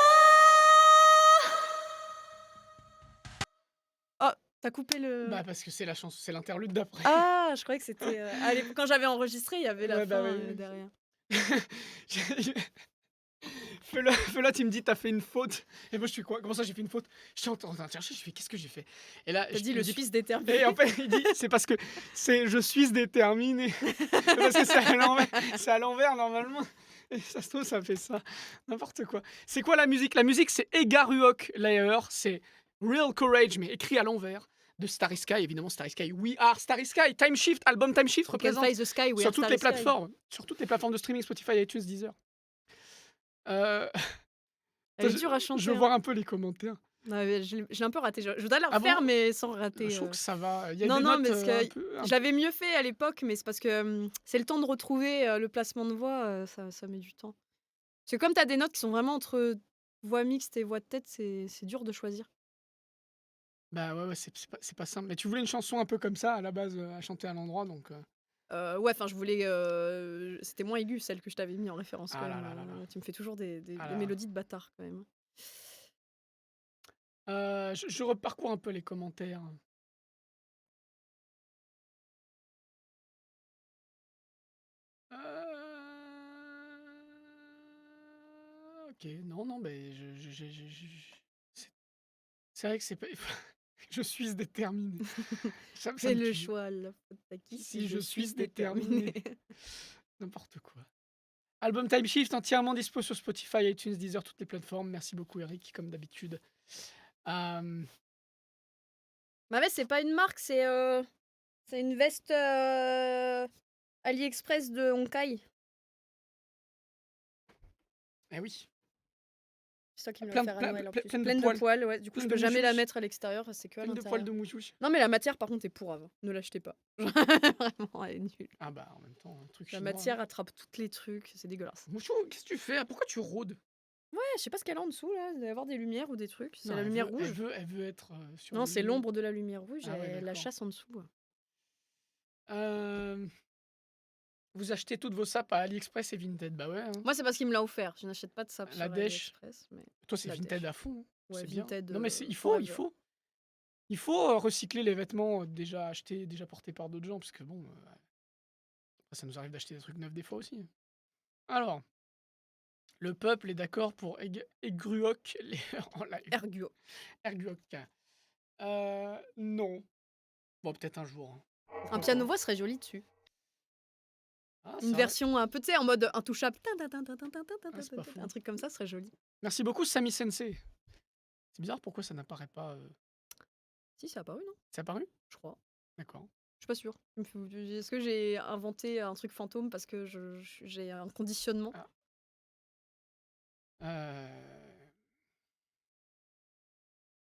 Speaker 1: Oh, t'as coupé le...
Speaker 2: Bah parce que c'est la chanson, c'est l'interlude d'après.
Speaker 1: Ah, je croyais que c'était... à l'époque, quand j'avais enregistré, il y avait la
Speaker 2: Ouais, bah
Speaker 1: fin
Speaker 2: oui, oui.
Speaker 1: derrière.
Speaker 2: Fela, tu me dis t'as fait une faute. Et moi je suis quoi? Comment ça j'ai fait une faute? Je suis en train de chercher, je fais qu'est-ce que j'ai fait? Et là
Speaker 1: T'as dit
Speaker 2: il
Speaker 1: le
Speaker 2: me dit-
Speaker 1: Suisse déterminé.
Speaker 2: Et en fait il dit c'est parce que je suis déterminé. Parce que c'est à l'envers, normalement. Et ça se trouve ça fait ça. N'importe quoi. C'est quoi la musique? La musique c'est Egaruok Layer, c'est Real Courage mais écrit à l'envers. De Starry Sky, évidemment Starry Sky. We are Starry Sky. Time Shift, album Time Shift
Speaker 1: Can
Speaker 2: représente
Speaker 1: fly the sky, we
Speaker 2: sur
Speaker 1: are
Speaker 2: toutes les
Speaker 1: Starry Sky.
Speaker 2: plateformes, de streaming, Spotify, iTunes, Deezer.
Speaker 1: Elle est dure à chanter.
Speaker 2: Je veux
Speaker 1: hein.
Speaker 2: voir un peu les commentaires.
Speaker 1: Ouais, mais je l'ai un peu raté. Je voudrais la
Speaker 2: Ah bon
Speaker 1: refaire, mais sans rater.
Speaker 2: Je trouve que ça va. Il y a
Speaker 1: Non,
Speaker 2: des
Speaker 1: non,
Speaker 2: notes
Speaker 1: parce que
Speaker 2: un peu.
Speaker 1: je l'avais mieux fait à l'époque, mais c'est parce que c'est le temps de retrouver le placement de voix, ça met du temps. Parce que comme tu as des notes qui sont vraiment entre voix mixte et voix de tête, c'est dur de choisir.
Speaker 2: Bah ouais, c'est pas simple. Mais tu voulais une chanson un peu comme ça à la base à chanter à l'endroit, donc.
Speaker 1: Ouais, enfin, je voulais. C'était moins aigu, celle que je t'avais mis en référence, quand
Speaker 2: Ah là
Speaker 1: même.
Speaker 2: là là là.
Speaker 1: Tu me fais toujours des
Speaker 2: Ah
Speaker 1: des
Speaker 2: là là.
Speaker 1: mélodies de bâtard, quand même.
Speaker 2: Je reparcours un peu les commentaires. Ok, non, non, mais c'est c'est vrai que c'est pas. Je suis déterminé. Ça
Speaker 1: Fais
Speaker 2: me
Speaker 1: le
Speaker 2: tue.
Speaker 1: choix, la faute à qui
Speaker 2: Si je suis
Speaker 1: déterminée.
Speaker 2: déterminé. N'importe quoi. Album Time Shift entièrement dispo sur Spotify, iTunes, Deezer, toutes les plateformes. Merci beaucoup Eric, comme d'habitude. Euh,
Speaker 1: Ma veste, c'est pas une marque, c'est une veste AliExpress de Honkai.
Speaker 2: eh oui,
Speaker 1: C'est toi qui me l'as
Speaker 2: plein,
Speaker 1: offert à
Speaker 2: plein,
Speaker 1: Noël, en
Speaker 2: plein,
Speaker 1: plus.
Speaker 2: plein de
Speaker 1: Pleine de
Speaker 2: poils,
Speaker 1: poils, ouais. Du coup,
Speaker 2: plein
Speaker 1: je
Speaker 2: de
Speaker 1: peux jamais la
Speaker 2: mouchouches.
Speaker 1: mettre à l'extérieur, c'est que à
Speaker 2: Plein de poils
Speaker 1: l'intérieur.
Speaker 2: de mouchouche.
Speaker 1: Non, mais la matière, par contre, est pourrave. Ne l'achetez pas. Vraiment, elle est nulle.
Speaker 2: Ah bah en même temps, un truc
Speaker 1: La
Speaker 2: chinois.
Speaker 1: matière attrape tous les trucs, c'est dégueulasse.
Speaker 2: Mouchou, qu'est-ce que tu fais? Pourquoi tu rôdes?
Speaker 1: Ouais, je sais pas ce qu'elle a en dessous, là. Il doit y avoir des lumières ou des trucs. C'est
Speaker 2: Non,
Speaker 1: la lumière rouge.
Speaker 2: elle veut être sur
Speaker 1: Non,
Speaker 2: le
Speaker 1: c'est
Speaker 2: lit.
Speaker 1: l'ombre de la lumière rouge
Speaker 2: Ah ouais,
Speaker 1: et la
Speaker 2: d'accord.
Speaker 1: chasse en dessous.
Speaker 2: Euh, Vous achetez toutes vos sapes à AliExpress et Vinted, bah ouais. Hein.
Speaker 1: Moi, c'est parce qu'il me l'a offert. Je n'achète pas de sap
Speaker 2: La
Speaker 1: sur
Speaker 2: dèche.
Speaker 1: AliExpress. Mais...
Speaker 2: Toi, c'est
Speaker 1: La
Speaker 2: Vinted
Speaker 1: dèche.
Speaker 2: à fond. Hein.
Speaker 1: Ouais,
Speaker 2: C'est bien.
Speaker 1: Vinted,
Speaker 2: Non, mais il
Speaker 1: forever.
Speaker 2: faut recycler les vêtements déjà achetés, déjà portés par d'autres gens, parce que bon, ça nous arrive d'acheter des trucs neufs des fois aussi. Alors, le peuple est d'accord pour Egruok en live.
Speaker 1: Erguo.
Speaker 2: Erguok. Non. Bon, peut-être un jour. Hein.
Speaker 1: Un piano-voix serait joli dessus.
Speaker 2: Ah, c'est
Speaker 1: Une
Speaker 2: vrai.
Speaker 1: version un peu, tu sais, en mode intouchable.
Speaker 2: C'est pas fou.
Speaker 1: Un truc comme ça serait joli.
Speaker 2: Merci beaucoup, Sami Sensei. C'est bizarre, pourquoi ça n'apparaît pas
Speaker 1: Si, ça a apparu, non?
Speaker 2: C'est apparu?
Speaker 1: Je crois.
Speaker 2: D'accord.
Speaker 1: Je suis pas sûre. Est-ce que j'ai inventé un truc fantôme parce que j'ai un conditionnement?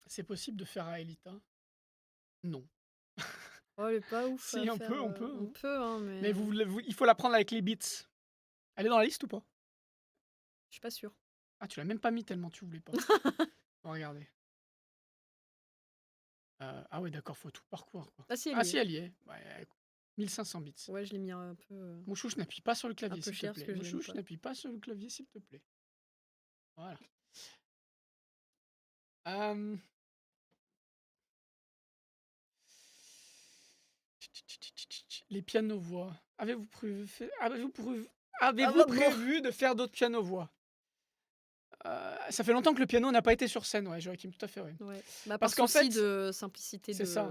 Speaker 2: C'est possible de faire Aelita? Non.
Speaker 1: Oh, elle est pas ouf.
Speaker 2: Si,
Speaker 1: à
Speaker 2: on
Speaker 1: faire,
Speaker 2: peut, on peut.
Speaker 1: On peut, hein, mais.
Speaker 2: Mais il faut la prendre avec les beats. Elle est dans la liste ou pas?
Speaker 1: Je suis pas sûre.
Speaker 2: Ah, tu l'as même pas mis tellement tu voulais pas. On va regarder. Ah ouais, d'accord, faut tout parcourir. Quoi.
Speaker 1: Ah si, elle
Speaker 2: Ah
Speaker 1: y
Speaker 2: si,
Speaker 1: est.
Speaker 2: elle y est. Ouais, 1500 bits.
Speaker 1: Ouais, je l'ai mis un peu.
Speaker 2: Mouchouche, n'appuie pas sur le clavier,
Speaker 1: peu
Speaker 2: s'il te
Speaker 1: cher, parce
Speaker 2: plaît.
Speaker 1: que je l'aime
Speaker 2: Mouchouche,
Speaker 1: pas.
Speaker 2: n'appuie pas sur le clavier, s'il te plaît. Voilà. Les pianos-voix. Avez-vous prévu de faire d'autres pianos-voix? Ça fait longtemps que le piano n'a pas été sur scène, ouais, Joachim, tout à fait, ouais.
Speaker 1: Ouais. Bah,
Speaker 2: Parce
Speaker 1: par
Speaker 2: qu'en
Speaker 1: souci
Speaker 2: fait,
Speaker 1: de simplicité
Speaker 2: c'est ça.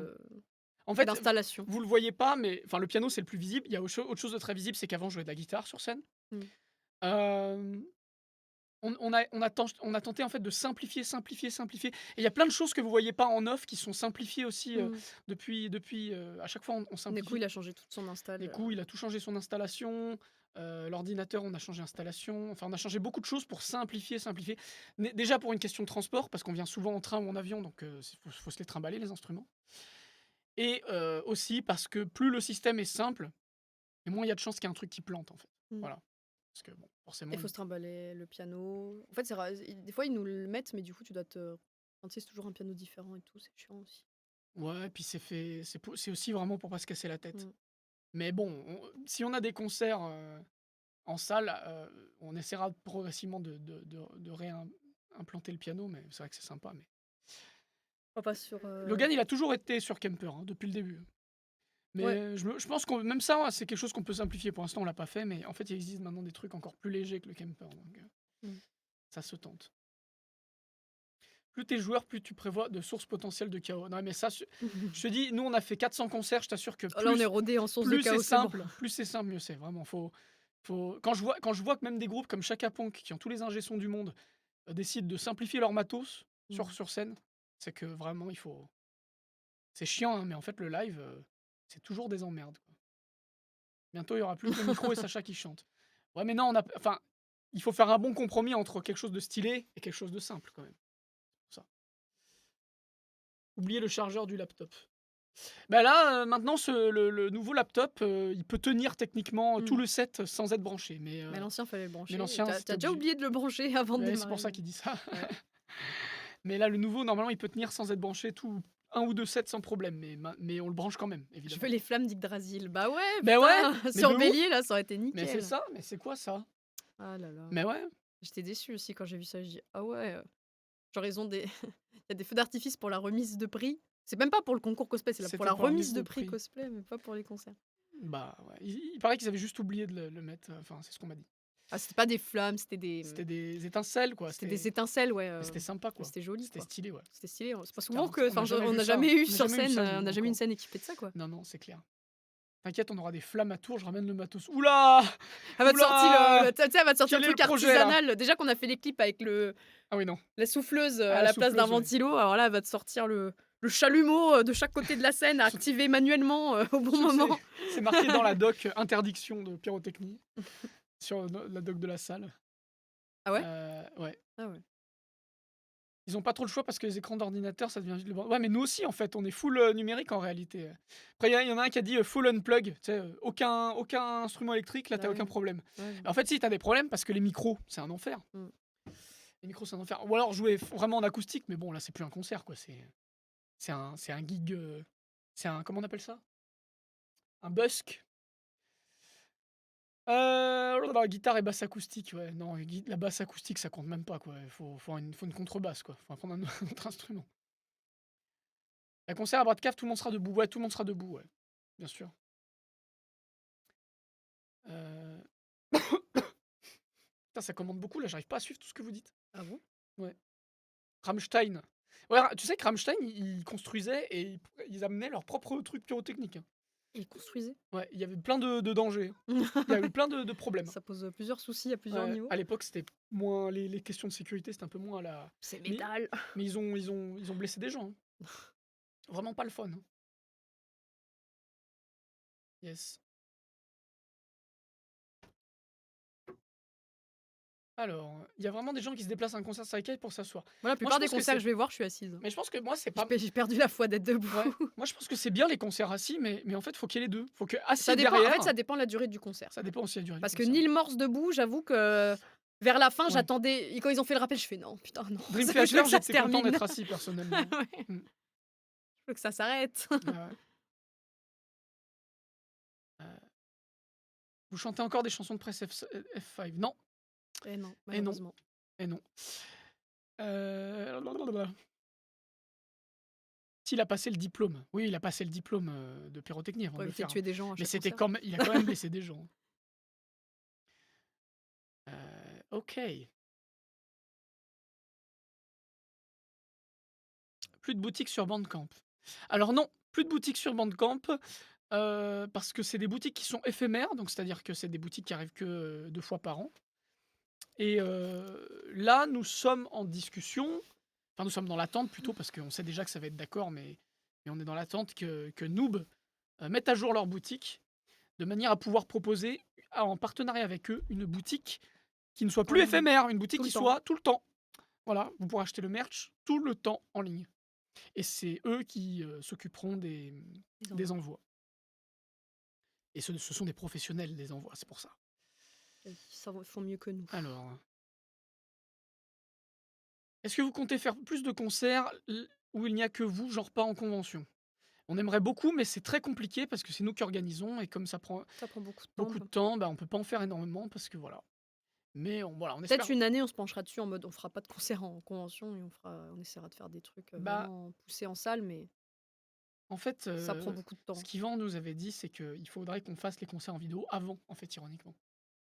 Speaker 2: En fait,
Speaker 1: d'installation.
Speaker 2: vous le voyez pas, mais enfin, le piano c'est le plus visible. Il y a autre chose de très visible, c'est qu'avant je jouais de la guitare sur scène. Euh, on a tenté en fait de simplifier. Et il y a plein de choses que vous voyez pas en off qui sont simplifiées aussi depuis. À chaque fois, on simplifie.
Speaker 1: Du coup, il a changé toute son install.
Speaker 2: Du coup, il a tout changé son installation. L'ordinateur, on a changé l'installation. Enfin, on a changé beaucoup de choses pour simplifier. Déjà pour une question de transport, parce qu'on vient souvent en train ou en avion, donc il faut se les trimballer, les instruments. Et aussi parce que plus le système est simple, et moins il y a de chances qu'il y ait un truc qui plante, en fait. Voilà. Parce que, bon, forcément...
Speaker 1: Il faut se trimballer le piano. En fait, des fois, ils nous le mettent, mais du coup, tu dois te... Tu sais, c'est toujours un piano différent et tout, c'est chiant aussi.
Speaker 2: Ouais, puis c'est aussi vraiment pour pas se casser la tête. Mais bon, si on a des concerts en salle, on essaiera progressivement de réimplanter le piano, mais c'est vrai que c'est sympa. Mais...
Speaker 1: Pas sur...
Speaker 2: Logan, il a toujours été sur Kemper, hein, depuis le début. Mais je pense que même ça, c'est quelque chose qu'on peut simplifier. Pour l'instant, on l'a pas fait, mais en fait, il existe maintenant des trucs encore plus légers que le Kemper. Donc, ça se tente. Plus t'es joueur, plus tu prévois de sources potentielles de chaos. Non, mais ça, je te dis, nous, on a fait 400 concerts, je t'assure que
Speaker 1: là, on est rodé en source de chaos.
Speaker 2: Plus c'est simple, mieux c'est. Vraiment, quand je vois que même des groupes comme Chaka Ponk, qui ont tous les ingé sons du monde, décident de simplifier leur matos sur scène, c'est que vraiment, il faut... C'est chiant, hein, mais en fait, le live, c'est toujours des emmerdes. Quoi. Bientôt, il y aura plus que le micro et Sacha qui chantent. Ouais, mais non, il faut faire un bon compromis entre quelque chose de stylé et quelque chose de simple, quand même. Ça. Oubliez le chargeur du laptop. Bah là, maintenant, le nouveau laptop, il peut tenir techniquement tout
Speaker 1: Mmh.
Speaker 2: le set sans être branché.
Speaker 1: Mais l'ancien, fallait le brancher.
Speaker 2: l'ancien,
Speaker 1: Tu as
Speaker 2: c'était
Speaker 1: déjà
Speaker 2: obligé.
Speaker 1: oublié de le brancher avant de
Speaker 2: Ouais, c'est
Speaker 1: démarrer
Speaker 2: pour ça
Speaker 1: le
Speaker 2: qu'il dit ça.
Speaker 1: ouais.
Speaker 2: Mais là, le nouveau, normalement, il peut tenir sans être branché tout un ou 2 sets sans problème, mais on le branche quand même,
Speaker 1: Je
Speaker 2: évidemment.
Speaker 1: veux les flammes d'Yggdrasil. Bah ouais,
Speaker 2: Mais ouais,
Speaker 1: putain,
Speaker 2: mais
Speaker 1: sur
Speaker 2: de ouf!
Speaker 1: Bélier, là, ça aurait été
Speaker 2: Mais c'est
Speaker 1: nickel.
Speaker 2: ça, mais c'est quoi ça?
Speaker 1: Ah là là.
Speaker 2: Mais ouais,
Speaker 1: J'étais déçue aussi quand j'ai vu ça, je dis: «Ah ouais, genre ils ont des il y a des feux d'artifice pour la remise de prix». C'est même pas pour le concours cosplay, c'est là pour
Speaker 2: c'était
Speaker 1: la
Speaker 2: pour la
Speaker 1: remise
Speaker 2: remise
Speaker 1: de
Speaker 2: de
Speaker 1: prix
Speaker 2: prix.
Speaker 1: cosplay, mais pas pour les concerts.
Speaker 2: Bah, ouais, il paraît qu'ils avaient juste oublié de le mettre, enfin, c'est ce qu'on m'a dit.
Speaker 1: Ah, c'était pas des flammes, c'était
Speaker 2: C'était des étincelles, quoi,
Speaker 1: c'était des étincelles, ouais,
Speaker 2: mais c'était sympa,
Speaker 1: mais
Speaker 2: quoi.
Speaker 1: c'était joli,
Speaker 2: C'était
Speaker 1: quoi.
Speaker 2: stylé, ouais.
Speaker 1: C'était stylé, hein. C'est pas
Speaker 2: C'est
Speaker 1: souvent
Speaker 2: clair,
Speaker 1: que
Speaker 2: on n'a jamais
Speaker 1: on
Speaker 2: vu
Speaker 1: n'a
Speaker 2: ça.
Speaker 1: jamais eu
Speaker 2: On n'a
Speaker 1: sur
Speaker 2: jamais vu
Speaker 1: scène,
Speaker 2: ça,
Speaker 1: on
Speaker 2: nous,
Speaker 1: n'a jamais eu une
Speaker 2: encore.
Speaker 1: scène équipée de ça, quoi.
Speaker 2: Non, non, c'est clair. T'inquiète, on aura des flammes à Tours, je ramène le matos. Ouh là!
Speaker 1: Elle va te sortir
Speaker 2: Oula!
Speaker 1: tu sais, elle va te sortir
Speaker 2: Quel
Speaker 1: le
Speaker 2: est
Speaker 1: truc
Speaker 2: le projet, là?
Speaker 1: artisanal. Déjà qu'on a fait les clips avec
Speaker 2: Ah oui, non.
Speaker 1: la souffleuse,
Speaker 2: Ah,
Speaker 1: à
Speaker 2: la
Speaker 1: la place d'un
Speaker 2: souffleuse, ouais.
Speaker 1: ventilo, alors là, elle va te sortir le chalumeau, de chaque côté de la scène à activer manuellement, au bon
Speaker 2: Je sais que
Speaker 1: moment.
Speaker 2: c'est marqué dans la doc, interdiction de pyrotechnie, sur la doc de la salle.
Speaker 1: Ah ouais?
Speaker 2: Ouais.
Speaker 1: Ah ouais.
Speaker 2: Ils ont pas trop le choix parce que les écrans d'ordinateur, ça devient vite le bordel. Ouais, mais nous aussi, en fait, on est full numérique en réalité. Après, il y en a un qui a dit full unplug, tu sais, aucun instrument électrique, là,
Speaker 1: Ah
Speaker 2: t'as aucun
Speaker 1: ouais.
Speaker 2: problème.
Speaker 1: Ouais.
Speaker 2: En fait, si, t'as des problèmes parce que les micros, c'est un enfer.
Speaker 1: Mmh.
Speaker 2: Les micros, c'est un enfer. Ou alors jouer vraiment en acoustique, mais bon, là, c'est plus un concert, quoi. C'est un gig. C'est un. Comment on appelle ça? Un busk. La guitare et basse acoustique, ouais. Non, la basse acoustique, ça compte même pas, quoi. Faut une contrebasse, quoi. Faut apprendre un autre instrument. Un concert à bras de cave, tout le monde sera debout. Ouais, tout le monde sera debout, ouais. Bien sûr. Euh, Putain, ça commande beaucoup, là, j'arrive pas à suivre tout ce que vous dites.
Speaker 1: Ah bon?
Speaker 2: Ouais. Rammstein. Ouais, tu sais que Rammstein, ils construisaient et ils amenaient leur propre truc pyrotechnique, hein.
Speaker 1: Ils construisaient?
Speaker 2: Ouais, il y avait plein de dangers. Il y avait plein de problèmes.
Speaker 1: Ça pose, plusieurs soucis à plusieurs
Speaker 2: Ouais,
Speaker 1: niveaux.
Speaker 2: à l'époque, c'était moins les questions de sécurité, c'était un peu moins la.
Speaker 1: C'est
Speaker 2: Mais-
Speaker 1: métal.
Speaker 2: Mais ils ont blessé des gens, hein. Vraiment pas le fun, hein. Yes. Alors, il y a vraiment des gens qui se déplacent à un concert Psyche pour s'asseoir.
Speaker 1: Moi, la plupart des
Speaker 2: pense que
Speaker 1: concerts
Speaker 2: c'est-
Speaker 1: que je vais voir, je suis assise.
Speaker 2: Mais je pense que moi, c'est pas.
Speaker 1: J'ai perdu la foi d'être debout.
Speaker 2: Ouais. Moi, je pense que c'est bien les concerts assis, mais en fait, faut qu'il y ait les deux. Faut que assis
Speaker 1: Ça dépend,
Speaker 2: derrière.
Speaker 1: en fait, ça dépend de la durée du concert.
Speaker 2: Ça dépend aussi de la durée du
Speaker 1: Parce que
Speaker 2: concert.
Speaker 1: Neil Morse debout, j'avoue que vers la fin,
Speaker 2: Ouais.
Speaker 1: j'attendais. Quand ils ont fait le rappel, je fais non, putain, non.
Speaker 2: Dream
Speaker 1: Je veux
Speaker 2: Theater,
Speaker 1: que ça se
Speaker 2: j'étais content
Speaker 1: termine.
Speaker 2: d'être assis, personnellement.
Speaker 1: Ouais.
Speaker 2: Mm.
Speaker 1: Je veux que ça s'arrête.
Speaker 2: Ouais, ouais. Vous chantez encore des chansons de presse F5? Non.
Speaker 1: Eh non,
Speaker 2: Et non.
Speaker 1: malheureusement.
Speaker 2: Et non. Blablabla. S'il a passé le diplôme. Oui, il a passé le diplôme de pyrotechnie avant
Speaker 1: Pour
Speaker 2: de le
Speaker 1: éviter de
Speaker 2: faire.
Speaker 1: tuer des gens à
Speaker 2: Mais
Speaker 1: chaque
Speaker 2: c'était
Speaker 1: concert.
Speaker 2: il a quand même blessé des gens. Ok. Plus de boutiques sur Bandcamp. Alors non, plus de boutiques sur Bandcamp parce que c'est des boutiques qui sont éphémères, donc c'est-à-dire que c'est des boutiques qui arrivent que 2 fois par an. Et là, nous sommes en discussion, enfin nous sommes dans l'attente plutôt, parce qu'on sait déjà que ça va être d'accord, mais on est dans l'attente que Noob mette à jour leur boutique, de manière à pouvoir proposer, en partenariat avec eux, une boutique qui ne soit plus
Speaker 1: En ligne.
Speaker 2: éphémère, une boutique
Speaker 1: Tout le
Speaker 2: qui
Speaker 1: temps.
Speaker 2: soit tout le temps. Voilà, vous pourrez acheter le merch tout le temps en ligne. Et c'est eux qui s'occuperont des envois. Et ce sont des professionnels des envois, c'est pour ça.
Speaker 1: Ils font mieux que nous.
Speaker 2: Alors, est-ce que vous comptez faire plus de concerts où il n'y a que vous, genre pas en convention? On aimerait beaucoup, mais c'est très compliqué parce que c'est nous qui organisons et comme ça prend
Speaker 1: Ça prend beaucoup de temps.
Speaker 2: beaucoup de temps, bah, on peut pas en faire énormément parce que voilà. Mais on
Speaker 1: Peut-être
Speaker 2: espère.
Speaker 1: une année, on se penchera dessus en mode on fera pas de concert en convention et on essaiera de faire des trucs
Speaker 2: Bah,
Speaker 1: vraiment poussés en salle, mais
Speaker 2: En fait,
Speaker 1: ça prend beaucoup de temps.
Speaker 2: ce qu'Yvan nous avait dit, c'est qu'il faudrait qu'on fasse les concerts en vidéo avant, en fait, ironiquement.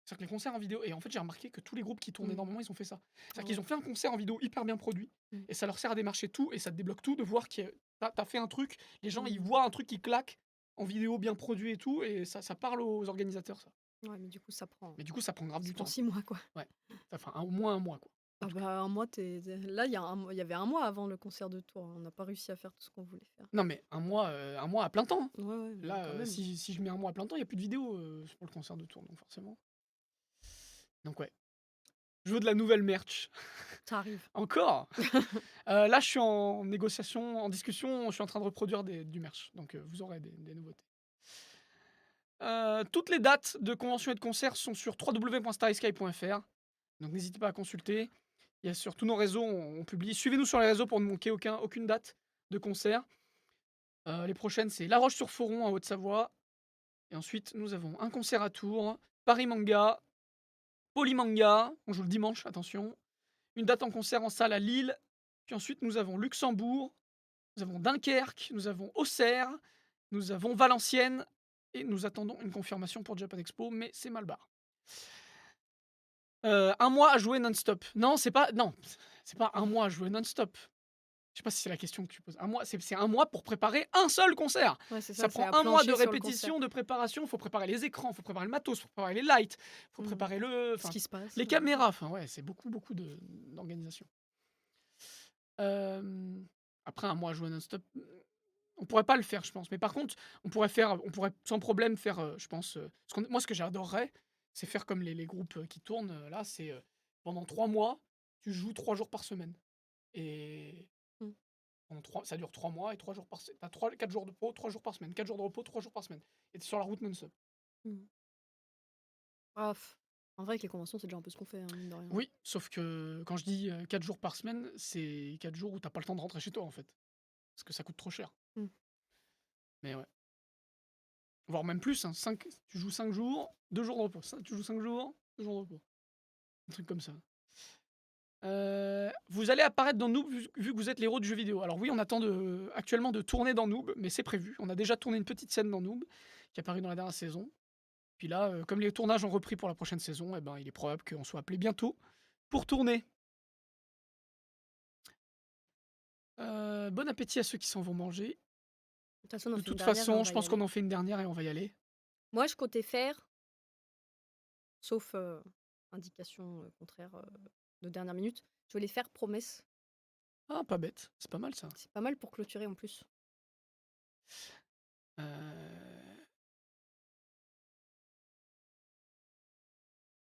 Speaker 2: C'est-à-dire que les concerts en vidéo, et en fait, j'ai remarqué que tous les groupes qui tournent
Speaker 1: Mm.
Speaker 2: énormément, ils ont fait ça. C'est-à-dire
Speaker 1: Ah
Speaker 2: qu'ils
Speaker 1: ouais.
Speaker 2: ont fait un concert en vidéo hyper bien produit,
Speaker 1: Mm.
Speaker 2: et ça leur sert à démarcher tout, et ça te débloque tout de voir que t'as fait un truc, les gens, ils
Speaker 1: Mm.
Speaker 2: voient un truc qui claque en vidéo bien produit et tout, et ça parle aux organisateurs, ça.
Speaker 1: Ouais, mais du coup, ça prend,
Speaker 2: Mais du coup, ça prend grave du
Speaker 1: ça prend
Speaker 2: temps.
Speaker 1: 6 mois, quoi.
Speaker 2: Ça fait au moins un mois, quoi.
Speaker 1: Ah bah, un mois, là, il y avait un mois avant le concert de Tours. On n'a pas réussi à faire tout ce qu'on voulait faire.
Speaker 2: Non, mais un mois à plein temps, hein.
Speaker 1: Ouais, mais
Speaker 2: Là,
Speaker 1: quand même.
Speaker 2: si je mets un mois à plein temps, il n'y a plus de vidéo pour le concert de Tours, donc forcément. Donc ouais. Je veux de la nouvelle merch.
Speaker 1: Ça arrive.
Speaker 2: Encore? Là, je suis en négociation, en discussion, je suis en train de reproduire du merch, donc vous aurez des nouveautés. Toutes les dates de conventions et de concerts sont sur www.starysky.fr, donc n'hésitez pas à consulter. Il y a sur tous nos réseaux, on publie. Suivez-nous sur les réseaux pour ne manquer aucune date de concert. Les prochaines, c'est La Roche-sur-Foron en Haute-Savoie. Et ensuite, nous avons un concert à Tours, Paris Manga, Polymanga, on joue le dimanche, attention. Une date en concert en salle à Lille. Puis ensuite, nous avons Luxembourg, nous avons Dunkerque, nous avons Auxerre, nous avons Valenciennes. Et nous attendons une confirmation pour Japan Expo, mais c'est mal barre. Un mois à jouer non-stop. Non, c'est pas un mois à jouer non-stop. Je sais pas si c'est la question que tu poses. Un mois, c'est un mois pour préparer un seul concert.
Speaker 1: Ouais, c'est
Speaker 2: Ça
Speaker 1: c'est
Speaker 2: prend
Speaker 1: à
Speaker 2: un mois
Speaker 1: plancher
Speaker 2: de
Speaker 1: sur le
Speaker 2: répétition, de préparation. Il faut préparer les écrans, il faut préparer le matos, il faut préparer les lights, il faut
Speaker 1: Mhm.
Speaker 2: préparer
Speaker 1: Ce qui se passe.
Speaker 2: les caméras. Enfin, ouais, c'est beaucoup d'organisation. Après, un mois à jouer non-stop, on pourrait pas le faire, je pense. Mais par contre, on pourrait sans problème faire, je pense. Moi, ce que j'adorerais, c'est faire comme les groupes qui tournent. Là, c'est pendant 3 mois, tu joues 3 jours par semaine. Et
Speaker 1: Mm.
Speaker 2: ça dure 3 mois et 3 jours par semaine. T'as 4 jours de repos, 3 jours par semaine. 4 jours de repos, 3 jours par semaine. Et t'es sur la route non-stop.
Speaker 1: Ah, en vrai, avec les conventions, c'est déjà un peu ce qu'on fait, hein, mine de rien.
Speaker 2: Oui, sauf que quand je dis 4 jours par semaine, c'est 4 jours où t'as pas le temps de rentrer chez toi, en fait. Parce que ça coûte trop cher.
Speaker 1: Mm.
Speaker 2: Mais ouais. Voire même plus, hein, tu joues 5 jours, 2 jours de repos. Tu joues 5 jours, 2 jours de repos. Un truc comme ça. Vous allez apparaître dans Noob vu que vous êtes les héros du jeu vidéo. Alors oui, on attend actuellement de tourner dans Noob, mais c'est prévu. On a déjà tourné une petite scène dans Noob qui est apparue dans la dernière saison. Puis là, comme les tournages ont repris pour la prochaine saison, eh ben, il est probable qu'on soit appelé bientôt pour tourner. Bon appétit à ceux qui s'en vont manger.
Speaker 1: De toute façon, on en
Speaker 2: De
Speaker 1: fait une
Speaker 2: toute
Speaker 1: dernière et on
Speaker 2: façon,
Speaker 1: va
Speaker 2: je
Speaker 1: y
Speaker 2: pense qu'on
Speaker 1: aller.
Speaker 2: en fait une dernière et on va y aller.
Speaker 1: Moi, je comptais faire, sauf indication contraire de dernière minute, je voulais faire promesse.
Speaker 2: Ah, pas bête. C'est pas mal ça.
Speaker 1: C'est pas mal pour clôturer en plus.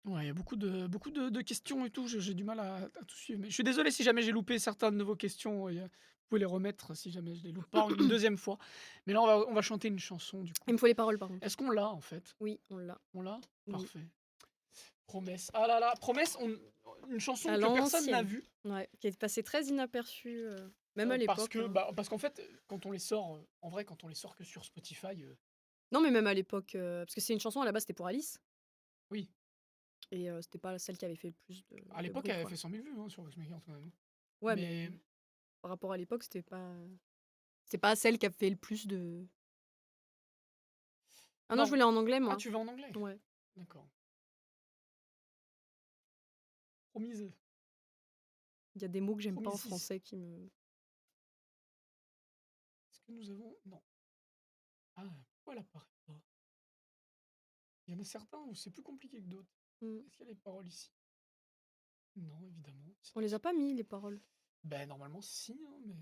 Speaker 2: Ouais, il y a beaucoup de questions et tout. J'ai du mal à tout suivre. Mais je suis désolé si jamais j'ai loupé certaines de vos questions. Vous pouvez les remettre si jamais je les loupe pas une deuxième fois. Mais là, on va chanter une chanson du coup.
Speaker 1: Il me faut les paroles, par contre.
Speaker 2: Est-ce qu'on l'a en fait?
Speaker 1: Oui, on l'a.
Speaker 2: On l'a?
Speaker 1: Oui.
Speaker 2: Parfait. Promesse. Ah là là, Promesse, une chanson
Speaker 1: À
Speaker 2: que personne n'a
Speaker 1: l'ancienne.
Speaker 2: vue.
Speaker 1: Ouais, qui est passée très inaperçue, même à
Speaker 2: Parce
Speaker 1: l'époque.
Speaker 2: que,
Speaker 1: hein.
Speaker 2: parce qu'en fait, quand on les sort, en vrai, quand on les sort que sur Spotify,
Speaker 1: Non, mais même à l'époque, parce que c'est une chanson à la base, c'était pour Alice.
Speaker 2: oui.
Speaker 1: Et c'était pas celle qui avait fait le plus de.
Speaker 2: À l'époque,
Speaker 1: bruit,
Speaker 2: elle avait
Speaker 1: quoi.
Speaker 2: fait 100 000 vues hein, sur Voxmaker quand même.
Speaker 1: Ouais,
Speaker 2: mais
Speaker 1: mais par rapport à l'époque, c'était pas. C'est pas celle qui a fait le plus de. Ah non,
Speaker 2: Non.
Speaker 1: je voulais en anglais, moi.
Speaker 2: Ah, tu vas en anglais?
Speaker 1: Ouais.
Speaker 2: D'accord. Promise.
Speaker 1: Il y a des mots que j'aime pas en
Speaker 2: Promises.
Speaker 1: français qui me.
Speaker 2: Est-ce que nous avons. Non. Ah, pourquoi elle apparaît pas? Il y en a certains où c'est plus compliqué que d'autres.
Speaker 1: Mm.
Speaker 2: Est-ce qu'il y a les paroles ici? Non, évidemment.
Speaker 1: On les a pas mis, les paroles.
Speaker 2: Ben, normalement, si, hein, mais.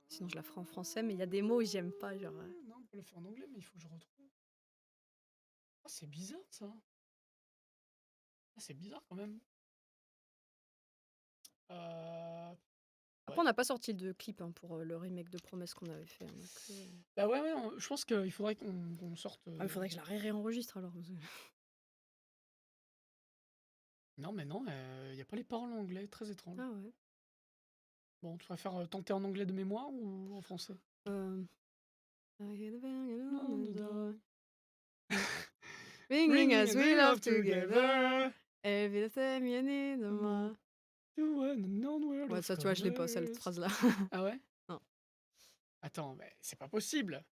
Speaker 1: Sinon, je la ferai en français, mais il y a des mots que j'aime pas, genre.
Speaker 2: Non, on peut le faire en anglais, mais il faut que je retrouve. Ah, c'est bizarre ça. Ah, c'est bizarre quand même.
Speaker 1: Après, on n'a pas sorti de clip hein, pour le remake de Promesse qu'on avait fait. Donc,
Speaker 2: Bah ouais, je pense qu'il faudrait qu'on sorte.
Speaker 1: Ah, il faudrait que je la réenregistre alors.
Speaker 2: Non, mais non, il n'y a pas les paroles en anglais, très étrange.
Speaker 1: Ah ouais.
Speaker 2: Bon, tu préfères tenter en anglais de mémoire ou en français?
Speaker 1: I hear the banging on the door.
Speaker 2: Ringing
Speaker 1: Ringing as we love together. Every time you need more.
Speaker 2: Ouais,
Speaker 1: ça, tu vois, je l'ai pas, cette phrase-là.
Speaker 2: Ah ouais?
Speaker 1: Non.
Speaker 2: Attends, mais c'est pas possible.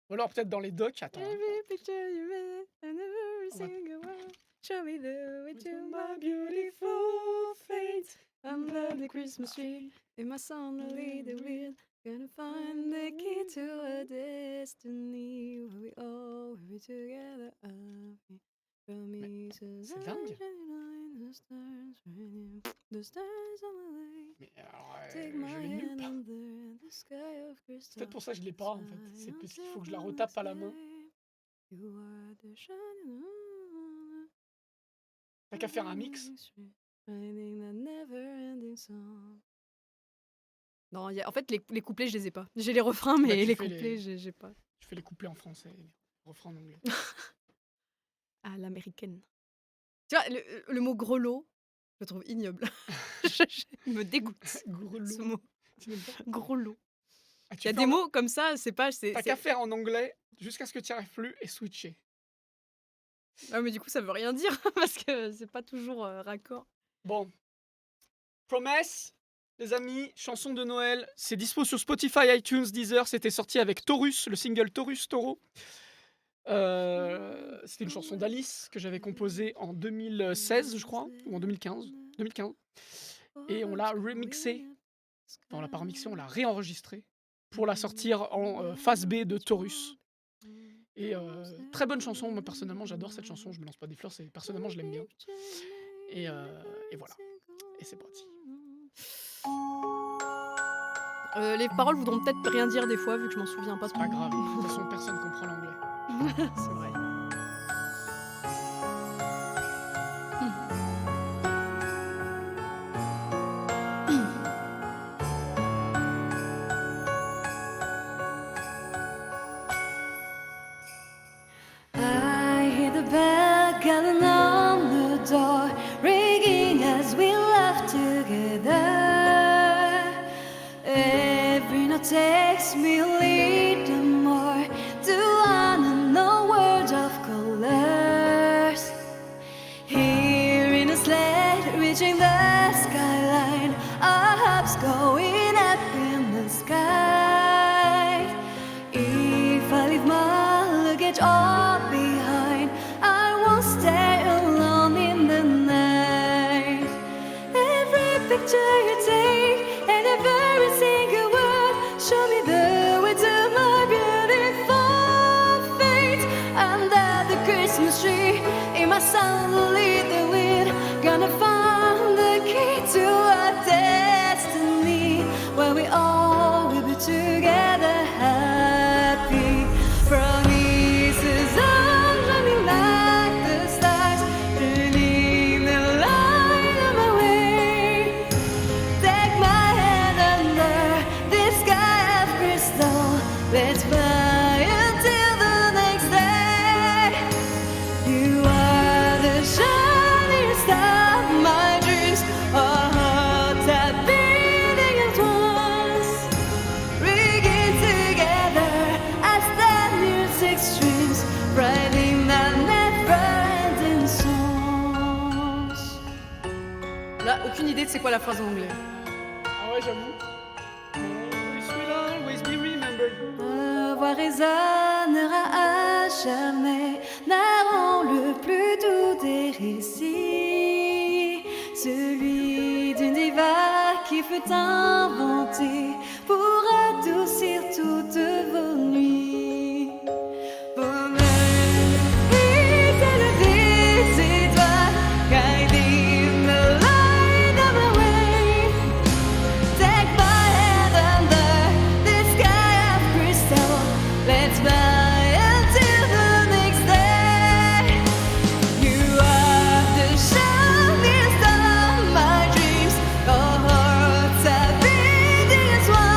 Speaker 2: Ou alors peut-être dans les docs, attends.
Speaker 1: Every picture you made and every
Speaker 2: On va-
Speaker 1: single one. Show me the way to
Speaker 2: My
Speaker 1: my beautiful fate. Under the Christmas tree, in my song I lead the wheel. Gonna find the key to a destiny where we all will be together. Happy. Promises
Speaker 2: c'est dingue.
Speaker 1: the stars raining, the stars on the way.
Speaker 2: Mais alors,
Speaker 1: Take
Speaker 2: je
Speaker 1: my
Speaker 2: l'ai nulle
Speaker 1: hand
Speaker 2: part.
Speaker 1: under the sky of
Speaker 2: C'est
Speaker 1: crystal.
Speaker 2: peut-être pour ça que je l'ai pas en fait. C'est parce qu'il faut que je la retape à la main.
Speaker 1: You are the shining.
Speaker 2: T'as qu'à faire un mix.
Speaker 1: Finding that never-ending song. Non, en fait, les couplets, je les ai pas. J'ai les refrains, mais
Speaker 2: tu
Speaker 1: les
Speaker 2: fais les-
Speaker 1: couplets, j'ai pas.
Speaker 2: Je fais les couplets en français, les refrains en anglais.
Speaker 1: À l'américaine. Tu vois, le mot grelot, je le trouve ignoble. Il me dégoûte, ce
Speaker 2: Grelot.
Speaker 1: mot.
Speaker 2: Tu n'aimes pas
Speaker 1: Grelot.
Speaker 2: Ah,
Speaker 1: Il y a des mots comme ça, c'est pas...
Speaker 2: T'as qu'à faire en anglais jusqu'à ce que tu n'y arrives plus et switcher.
Speaker 1: Ah, mais du coup, ça veut rien dire, parce que c'est pas toujours raccord.
Speaker 2: Bon. Promesse, les amis, chanson de Noël. C'est dispo sur Spotify, iTunes, Deezer. C'était sorti avec Taurus, le single Taurus Taureau. C'était une chanson d'Alice que j'avais composée en 2016, je crois, ou en 2015. 2015. Et on l'a remixée. Enfin, on l'a pas remixée, on l'a réenregistrée pour la sortir en phase B de Taurus. Et très bonne chanson, moi personnellement j'adore cette chanson, je me lance pas des fleurs, personnellement je l'aime bien. Et voilà, et c'est parti.
Speaker 1: Les paroles voudront peut-être rien dire des fois, vu que je m'en souviens pas
Speaker 2: C'est pas grave, de toute façon personne comprend l'anglais.
Speaker 1: C'est vrai.
Speaker 3: I hear the bell calling on the door, ringing as we laugh together. Every note takes me a little more to unknown world of colors. Hearing a sled reaching the skyline, our hopes going up in the sky. If I leave my luggage all behind, I won't stay alone in the night. Every picture you take and every single word show me the way to my beautiful fate. Under the Christmas tree, in my sound will lead the wind. Gonna find the key to our destiny, where we all will be together happy. Promises are shining like the stars, turning the light on my way. Take my hand under this sky of crystal. Let's fly until the next day. You are the shining star of my dreams. Our hearts are beating at once, ringing together as the music streams, writing the never-ending songs.
Speaker 1: Là, aucune idée de c'est quoi la phrase en anglais.
Speaker 2: Ah ouais j'avoue. Always will always be remembered.
Speaker 3: Ma voix résonnera à jamais, narrant le plus doux des récits, celui d'une diva qui fut inventée pour adoucir toutes vos nuits. Bonheur, éternité, c'est toi, guiding the light of the way. Take my hand under this sky of crystal. Let's fly until the next day. You are the shining star of my dreams. Our hearts are beating as one.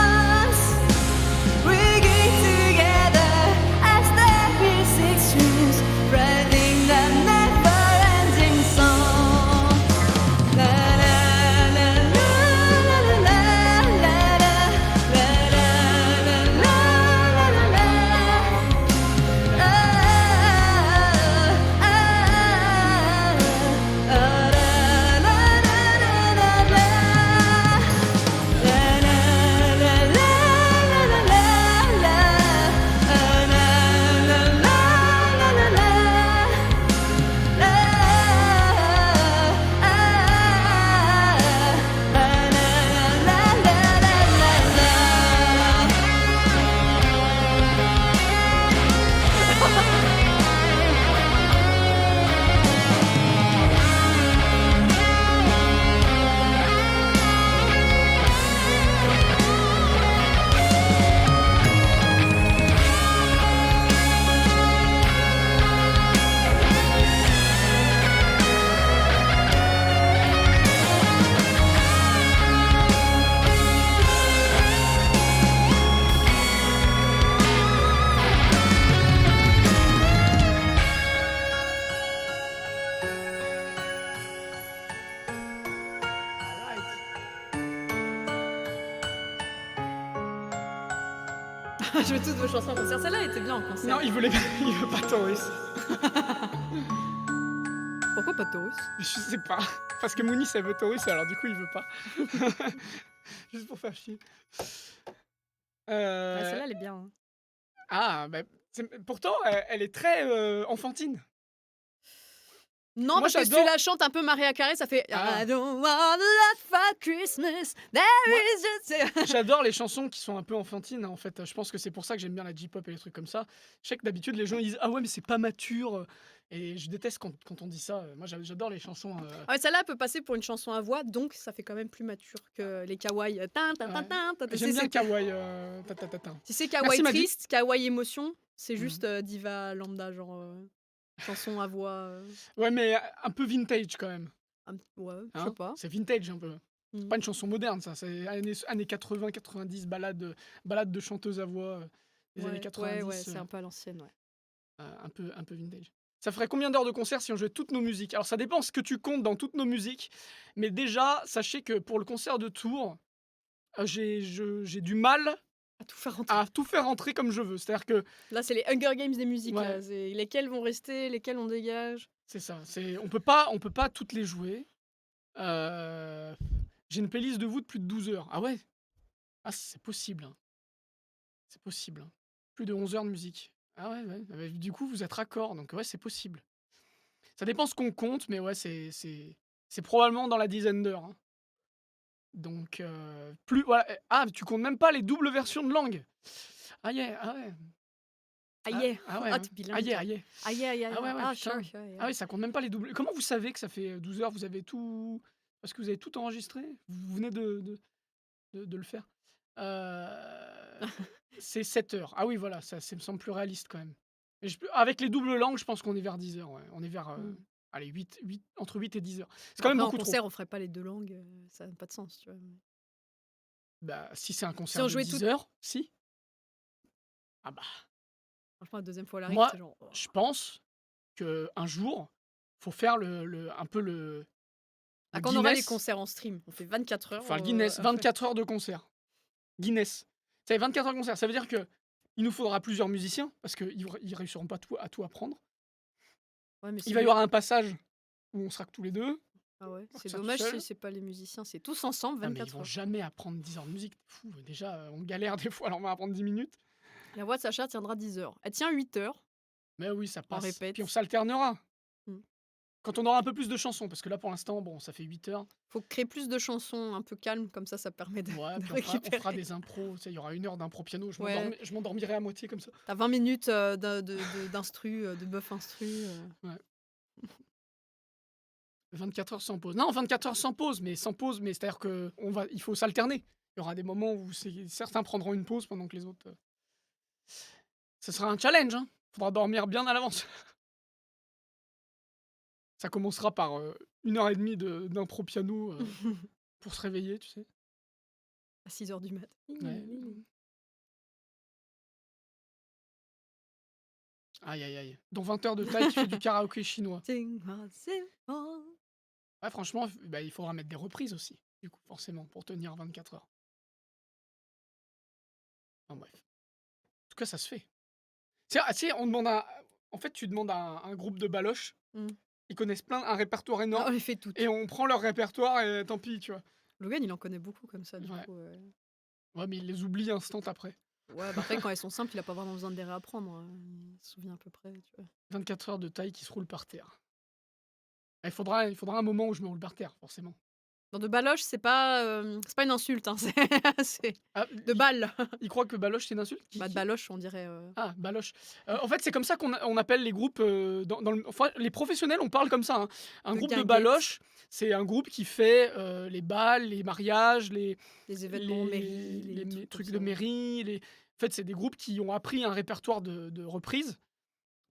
Speaker 1: Je veux toutes vos chansons en concert. Celle-là était bien en concert.
Speaker 2: Non, il veut pas Taurus.
Speaker 1: Pourquoi pas de Taurus?
Speaker 2: Je sais pas. Parce que Mounis, elle veut Taurus, alors du coup, il veut pas. Juste pour faire chier.
Speaker 1: Ouais,
Speaker 2: Euh,
Speaker 1: celle-là, elle est bien. Hein.
Speaker 2: Ah, bah, pourtant, elle est très enfantine.
Speaker 1: Non,
Speaker 2: Moi,
Speaker 1: parce que si tu
Speaker 2: j'adore.
Speaker 1: la chantes un peu Maria Carey, ça fait
Speaker 2: Ah.
Speaker 1: I don't want a lot for Christmas. There
Speaker 2: Moi-
Speaker 1: is just.
Speaker 2: J'adore les chansons qui sont un peu enfantines, hein, en fait. Je pense que c'est pour ça que j'aime bien la J-pop et les trucs comme ça. Je sais que d'habitude, les gens ils disent ah ouais, mais c'est pas mature. Et je déteste quand on dit ça. Moi, j'adore les chansons.
Speaker 1: Ah ouais, celle-là peut passer pour une chanson à voix, donc ça fait quand même plus mature que les kawaii. Tin, tin, tin,
Speaker 2: Ouais.
Speaker 1: tin, tin.
Speaker 2: J'aime bien le kawaii. Ta.
Speaker 1: Si c'est
Speaker 2: Merci,
Speaker 1: kawaii
Speaker 2: Maddy.
Speaker 1: triste, kawaii émotion, c'est
Speaker 2: Mhm.
Speaker 1: juste diva lambda, genre chanson à voix.
Speaker 2: Ouais, mais un peu vintage quand même.
Speaker 1: Ouais, je
Speaker 2: Hein,
Speaker 1: sais pas.
Speaker 2: c'est vintage un peu. C'est
Speaker 1: Mhm.
Speaker 2: pas une chanson moderne, ça. C'est années 80, 90, balade de chanteuse à voix des années
Speaker 1: Ouais,
Speaker 2: 90.
Speaker 1: ouais, c'est un peu à l'ancienne, ouais.
Speaker 2: Un peu vintage. Ça ferait combien d'heures de concert si on jouait toutes nos musiques? Alors ça dépend ce que tu comptes dans toutes nos musiques, mais déjà, sachez que pour le concert de Tours, j'ai du mal
Speaker 1: À tout faire rentrer.
Speaker 2: à tout faire rentrer comme je veux. C'est-à-dire que,
Speaker 1: Là, c'est les Hunger Games des musiques.
Speaker 2: Ouais.
Speaker 1: Là. C'est lesquels vont rester, lesquels on dégage.
Speaker 2: c'est ça, on peut pas toutes les jouer. Euh, J'ai une playlist de vous de plus de 12 heures. Ah ouais? Ah, c'est possible, hein. C'est possible, hein. Plus de 11 heures de musique. Ah ouais, ouais. Ah bah, du coup, vous êtes raccord, donc ouais, c'est possible. Ça dépend ce qu'on compte, mais ouais, c'est probablement dans la dizaine d'heures, hein. Donc, plus. Voilà. Ah, tu comptes même pas les doubles versions de langue. Ah yeah, ah ouais.
Speaker 1: Ah
Speaker 2: Ah,
Speaker 1: yeah.
Speaker 2: ah ouais.
Speaker 1: Ah,
Speaker 2: hein.
Speaker 1: t'es bilingue.
Speaker 2: Ah yeah,
Speaker 1: toi.
Speaker 2: ah yeah.
Speaker 1: Ah yeah, yeah,
Speaker 2: Ah ouais,
Speaker 1: yeah.
Speaker 2: ouais,
Speaker 1: Ah,
Speaker 2: putain.
Speaker 1: sure, yeah.
Speaker 2: Ah oui, ça compte même pas les doubles. Comment vous savez que ça fait 12 heures? Vous avez tout. Parce que vous avez tout enregistré? Vous venez de le faire? Euh, C'est 7 heures. Ah oui, voilà, ça me semble plus réaliste quand même. Et avec les doubles langues, je pense qu'on est vers 10 heures. Ouais. On est vers. Allez, 8, entre 8 et 10 heures. C'est quand même
Speaker 1: Après, en
Speaker 2: beaucoup trop.
Speaker 1: concert, on ferait pas les deux langues. Ça n'a pas de sens, tu vois.
Speaker 2: Bah, si c'est un concert
Speaker 1: on
Speaker 2: de
Speaker 1: jouait
Speaker 2: 10
Speaker 1: toutes-
Speaker 2: heures, si. Ah bah,
Speaker 1: Franchement, la deuxième fois, elle arrive,
Speaker 2: moi,
Speaker 1: c'est genre. Oh.
Speaker 2: je pense qu'un jour, faut faire un peu le
Speaker 1: Ah, quand on aura les
Speaker 2: Guinness.
Speaker 1: concerts en stream, on fait 24 heures.
Speaker 2: Enfin, le Guinness,
Speaker 1: après.
Speaker 2: 24 heures de concert. Guinness. Ça fait 24 heures de concert. Ça veut dire que il nous faudra plusieurs musiciens, parce qu'ils réussiront pas à tout apprendre.
Speaker 1: Ouais, mais
Speaker 2: Il va y
Speaker 1: mieux.
Speaker 2: avoir un passage où on sera que tous les deux.
Speaker 1: Ah ouais,
Speaker 2: faire
Speaker 1: c'est
Speaker 2: ça tout
Speaker 1: dommage
Speaker 2: seul.
Speaker 1: si c'est pas les musiciens, c'est tous ensemble
Speaker 2: Ah, mais ils
Speaker 1: 24
Speaker 2: vont
Speaker 1: heures.
Speaker 2: jamais apprendre 10 heures de musique. T'es fou. Déjà, on galère des fois, alors on va apprendre 10 minutes.
Speaker 1: La voix de Sacha tiendra 10 heures. Elle tient 8 heures.
Speaker 2: Mais oui, ça passe.
Speaker 1: répète.
Speaker 2: Puis on s'alternera.
Speaker 1: Mm.
Speaker 2: Quand on aura un peu plus de chansons, parce que là, pour l'instant, bon, ça fait 8 heures.
Speaker 1: Faut créer plus de chansons un peu calmes, comme ça permet de,
Speaker 2: Ouais,
Speaker 1: de
Speaker 2: puis on fera
Speaker 1: récupérer.
Speaker 2: des impros. Tu sais, il y aura 1 heure d'impro piano.
Speaker 1: Ouais.
Speaker 2: Je m'endormirai à moitié comme ça.
Speaker 1: T'as 20 minutes d'instru, de buff instru.
Speaker 2: 24 heures sans pause. Non, 24 heures sans pause, mais c'est-à-dire que il faut s'alterner. Il y aura des moments où certains prendront une pause pendant que les autres. Ce sera un challenge, hein. Faudra dormir bien à l'avance. Ça commencera par 1 heure et demie d'impro piano pour se réveiller, tu sais.
Speaker 1: À 6 heures du mat.
Speaker 2: Ouais. Aïe, aïe, aïe. Dans 20 heures de taille, qui fait du karaoké chinois. Ouais, franchement, bah, il faudra mettre des reprises aussi, du coup, forcément, pour tenir 24 heures. Enfin, bref. En tout cas, ça se fait. Tu sais, en fait, tu demandes à un groupe de baloches,
Speaker 1: Mm.
Speaker 2: ils connaissent un répertoire
Speaker 1: On
Speaker 2: énorme,
Speaker 1: les fait toutes.
Speaker 2: et on prend leur répertoire et tant pis, tu vois.
Speaker 1: Logan, il en connaît beaucoup comme ça, du
Speaker 2: Ouais.
Speaker 1: coup.
Speaker 2: Ouais, mais il les oublie instant après.
Speaker 1: Ouais, bah après, quand elles sont simples, il a pas vraiment besoin de les réapprendre. Hein. Il se souvient à peu près, tu vois.
Speaker 2: 24 heures de taille qui se roule par terre. Il faudra un moment où je me roule par terre, forcément.
Speaker 1: Dans de baloche, c'est pas une insulte, hein. C'est
Speaker 2: Ah,
Speaker 1: de balle.
Speaker 2: il croit que baloche, c'est une insulte?
Speaker 1: Bah, de baloche, on dirait.
Speaker 2: Ah, baloche. En fait, c'est comme ça on appelle les groupes. Enfin, les professionnels, on parle comme ça, hein. Un
Speaker 1: De
Speaker 2: groupe de
Speaker 1: guinguettes.
Speaker 2: baloches, c'est un groupe qui fait les balles, les mariages,
Speaker 1: Les événements en mairie,
Speaker 2: les trucs
Speaker 1: comme
Speaker 2: de
Speaker 1: ça.
Speaker 2: mairie. En fait, c'est des groupes qui ont appris un répertoire de reprises,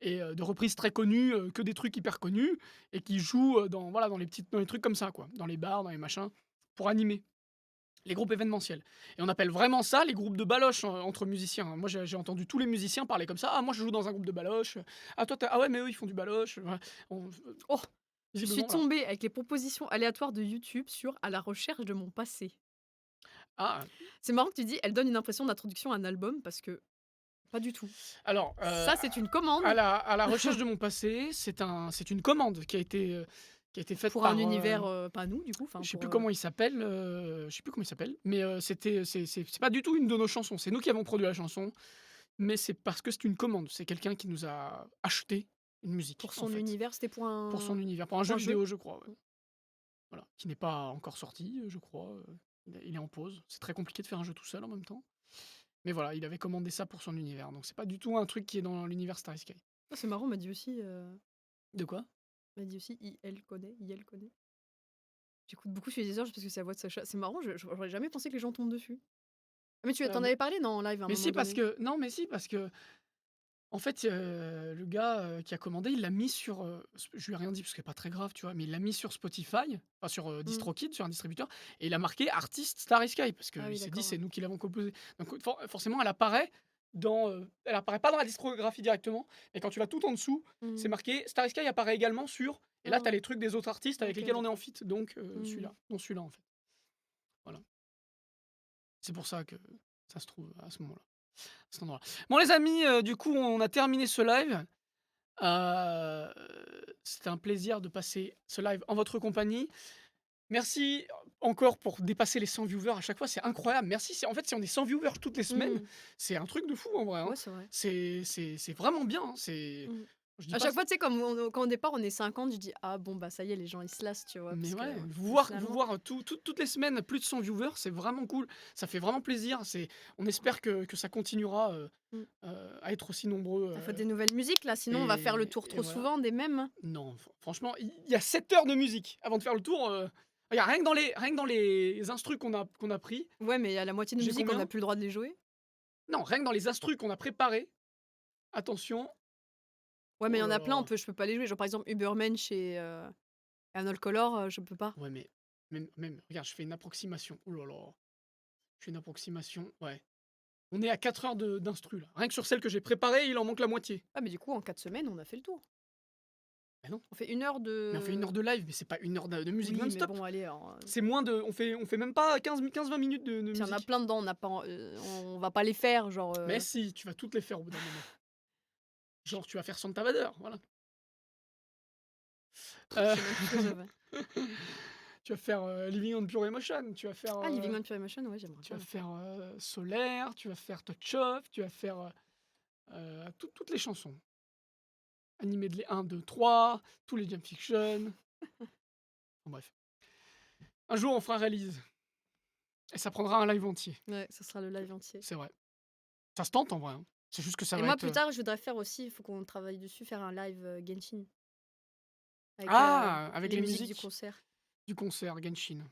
Speaker 2: et de reprises très connues, que des trucs hyper connus, et qui jouent dans les trucs comme ça, quoi. Dans les bars, dans les machins, pour animer. Les groupes événementiels. Et on appelle vraiment ça les groupes de baloches entre musiciens. Moi, j'ai entendu tous les musiciens parler comme ça. Ah, moi, je joue dans un groupe de baloches. Ah, toi, ah ouais, mais eux, ils font du baloche. Ouais.
Speaker 1: Oh, je
Speaker 2: Visiblement,
Speaker 1: suis
Speaker 2: voilà.
Speaker 1: tombée avec les propositions aléatoires de YouTube sur À la recherche de mon passé.
Speaker 2: Ah,
Speaker 1: C'est marrant que tu dis, elle donne une impression d'introduction à un album parce que Pas du tout.
Speaker 2: Alors,
Speaker 1: Ça, c'est une commande
Speaker 2: à la recherche de mon passé, c'est une commande qui a été faite
Speaker 1: pour
Speaker 2: par,
Speaker 1: un univers pas nous, du coup. Enfin,
Speaker 2: je sais
Speaker 1: pour,
Speaker 2: plus comment il s'appelle, mais c'est pas du tout une de nos chansons. C'est nous qui avons produit la chanson, mais c'est parce que c'est une commande. C'est quelqu'un qui nous a acheté une musique,
Speaker 1: pour
Speaker 2: en
Speaker 1: son
Speaker 2: fait,
Speaker 1: univers, c'était pour
Speaker 2: pour son
Speaker 1: un.
Speaker 2: univers, pour un
Speaker 1: pour
Speaker 2: jeu
Speaker 1: un jeu
Speaker 2: vidéo, je crois. Ouais. Voilà, qui n'est pas encore sorti, je crois. Il est en pause. C'est très compliqué de faire un jeu tout seul en même temps. Mais voilà, il avait commandé ça pour son univers. Donc c'est pas du tout un truc qui est dans l'univers Starry Sky.
Speaker 1: Ah, c'est marrant, on m'a dit aussi.
Speaker 2: De quoi?
Speaker 1: On m'a dit aussi IL connaît. IL connaît. J'écoute beaucoup chez Deezer juste parce que c'est la voix de Sacha. C'est marrant, j'aurais jamais pensé que les gens tombent dessus. Ah, mais tu
Speaker 2: Euh,
Speaker 1: t'en
Speaker 2: mais
Speaker 1: avais parlé, non, en live à un
Speaker 2: mais
Speaker 1: moment
Speaker 2: si, parce
Speaker 1: donné.
Speaker 2: que. Non, mais si, parce que. En fait, le gars qui a commandé, il l'a mis sur. Je lui ai rien dit parce que c'est pas très grave, tu vois, mais il l'a mis sur Spotify, enfin sur DistroKid, sur un distributeur, et il a marqué artiste Starry Sky parce
Speaker 1: Ah
Speaker 2: qu'il
Speaker 1: oui,
Speaker 2: s'est dit
Speaker 1: d'accord.
Speaker 2: c'est nous qui l'avons composé. Donc forcément, elle apparaît elle apparaît pas dans la discographie directement, et quand tu l'as tout en dessous, c'est
Speaker 1: Mhm.
Speaker 2: marqué Starry Sky apparaît également sur. Et là, tu as
Speaker 1: Ah,
Speaker 2: les trucs des autres artistes avec
Speaker 1: ok,
Speaker 2: lesquels on est en
Speaker 1: d'accord.
Speaker 2: feat, donc
Speaker 1: Mhm.
Speaker 2: celui-là en fait. Voilà. C'est pour ça que ça se trouve à ce moment-là, à cet endroit-là. Bon les amis, du coup, on a terminé ce live. C'était un plaisir de passer ce live en votre compagnie. Merci encore pour dépasser les 100 viewers à chaque fois, c'est incroyable. Merci. En fait, si on est 100 viewers toutes les semaines,
Speaker 1: Mhm.
Speaker 2: c'est un truc de fou en vrai, hein.
Speaker 1: Ouais, c'est vrai.
Speaker 2: C'est vraiment bien, hein.
Speaker 1: Mhm.
Speaker 2: Je dis
Speaker 1: À
Speaker 2: pas
Speaker 1: chaque fois, tu sais, quand au départ on est 50, je dis ah bon, bah ça y est, les gens ils se lassent, tu vois.
Speaker 2: mais
Speaker 1: Parce
Speaker 2: ouais,
Speaker 1: que
Speaker 2: vous
Speaker 1: finalement.
Speaker 2: voir toutes les semaines plus de 100 viewers, c'est vraiment cool. Ça fait vraiment plaisir. On espère que ça continuera
Speaker 1: Mm.
Speaker 2: à être aussi nombreux.
Speaker 1: Il faut des nouvelles musiques là, sinon on va faire le tour
Speaker 2: Et
Speaker 1: trop
Speaker 2: voilà.
Speaker 1: souvent des mêmes.
Speaker 2: Non, franchement, il y a 7 heures de musique avant de faire le tour. Regarde, rien que dans les instrus qu'on a pris,
Speaker 1: Ouais, mais à la moitié de
Speaker 2: j'ai
Speaker 1: musique, on
Speaker 2: combien?
Speaker 1: n'a plus le droit de les jouer.
Speaker 2: Non, rien que dans les instrus qu'on a préparés, attention,
Speaker 1: Ouais, mais il y
Speaker 2: oh
Speaker 1: en
Speaker 2: là
Speaker 1: a plein,
Speaker 2: là.
Speaker 1: je peux pas les jouer. Genre par exemple Uberman chez Arnold Color, je peux pas.
Speaker 2: Ouais, mais même, regarde, je fais une approximation. Oh là là, je fais une approximation, ouais. On est à 4 heures d'instru, là. Rien que sur celle que j'ai préparée, il en manque la moitié.
Speaker 1: Ah, mais du coup, en 4 semaines, on a fait le tour.
Speaker 2: Mais non,
Speaker 1: On fait 1 heure
Speaker 2: mais on fait 1 heure de live, mais c'est pas 1 heure de musique
Speaker 1: Oui, mais
Speaker 2: non-stop.
Speaker 1: bon, allez. Alors,
Speaker 2: C'est moins de. On fait même pas 15-20 minutes de
Speaker 1: puis il y en a
Speaker 2: musique.
Speaker 1: plein dedans, on va pas les faire, genre.
Speaker 2: Mais si, tu vas toutes les faire au bout d'un moment. Genre, tu vas faire Santa Bader, voilà.
Speaker 1: Je
Speaker 2: Euh,
Speaker 1: sais même plus ce que ça fait.
Speaker 2: Tu vas faire Living on Pure Emotion, tu vas faire,
Speaker 1: Ah, Living on Pure Emotion, ouais, j'aimerais
Speaker 2: tu vas
Speaker 1: bien.
Speaker 2: faire Solaire, tu vas faire Touch Off, tu vas faire toutes les chansons. Animé de les 1, 2, 3, tous les Jam Fiction. Bon, bref. Un jour, on fera un release. Et ça prendra un live entier,
Speaker 1: Ouais, ça sera le live entier.
Speaker 2: c'est vrai. Ça se tente en vrai, hein. C'est juste que ça
Speaker 1: Et
Speaker 2: va
Speaker 1: moi,
Speaker 2: être.
Speaker 1: plus tard, je voudrais faire aussi, il faut qu'on travaille dessus, faire un live Genshin. Avec
Speaker 2: Avec
Speaker 1: les
Speaker 2: les
Speaker 1: musiques du
Speaker 2: musiques
Speaker 1: concert.
Speaker 2: du concert Genshin.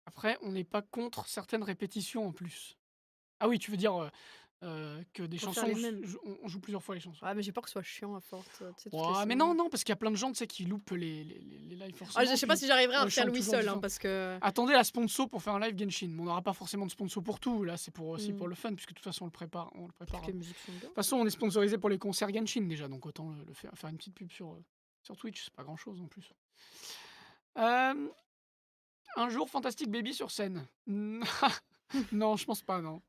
Speaker 2: Après, on n'est pas contre certaines répétitions en plus. Ah oui, tu veux dire que des
Speaker 1: Pour faire
Speaker 2: chansons,
Speaker 1: les mêmes.
Speaker 2: on joue plusieurs fois les chansons.
Speaker 1: Ouais, mais j'ai peur que ce soit chiant à force, tu sais, toutes les
Speaker 2: Ouais, mais
Speaker 1: semaines.
Speaker 2: non, parce qu'il y a plein de gens, tu sais, qui loupent les lives
Speaker 1: Ah,
Speaker 2: forcément.
Speaker 1: je sais pas
Speaker 2: puis
Speaker 1: si j'arriverai
Speaker 2: on
Speaker 1: à
Speaker 2: les
Speaker 1: refaire
Speaker 2: chante
Speaker 1: Louis
Speaker 2: toujours
Speaker 1: seul, hein,
Speaker 2: différents.
Speaker 1: parce que.
Speaker 2: Attendez la sponsor pour faire un live Genshin. Mais on n'aura pas forcément de sponsor pour tout. Là, c'est aussi pour le fun, puisque de toute façon, on le prépare.
Speaker 1: Toutes les musiques sont bien.
Speaker 2: De toute façon, on est sponsorisé pour les concerts Genshin déjà, donc autant le faire une petite pub sur Twitch, c'est pas grand chose en plus. Un jour, Fantastic Baby sur scène. Non, je pense pas, non.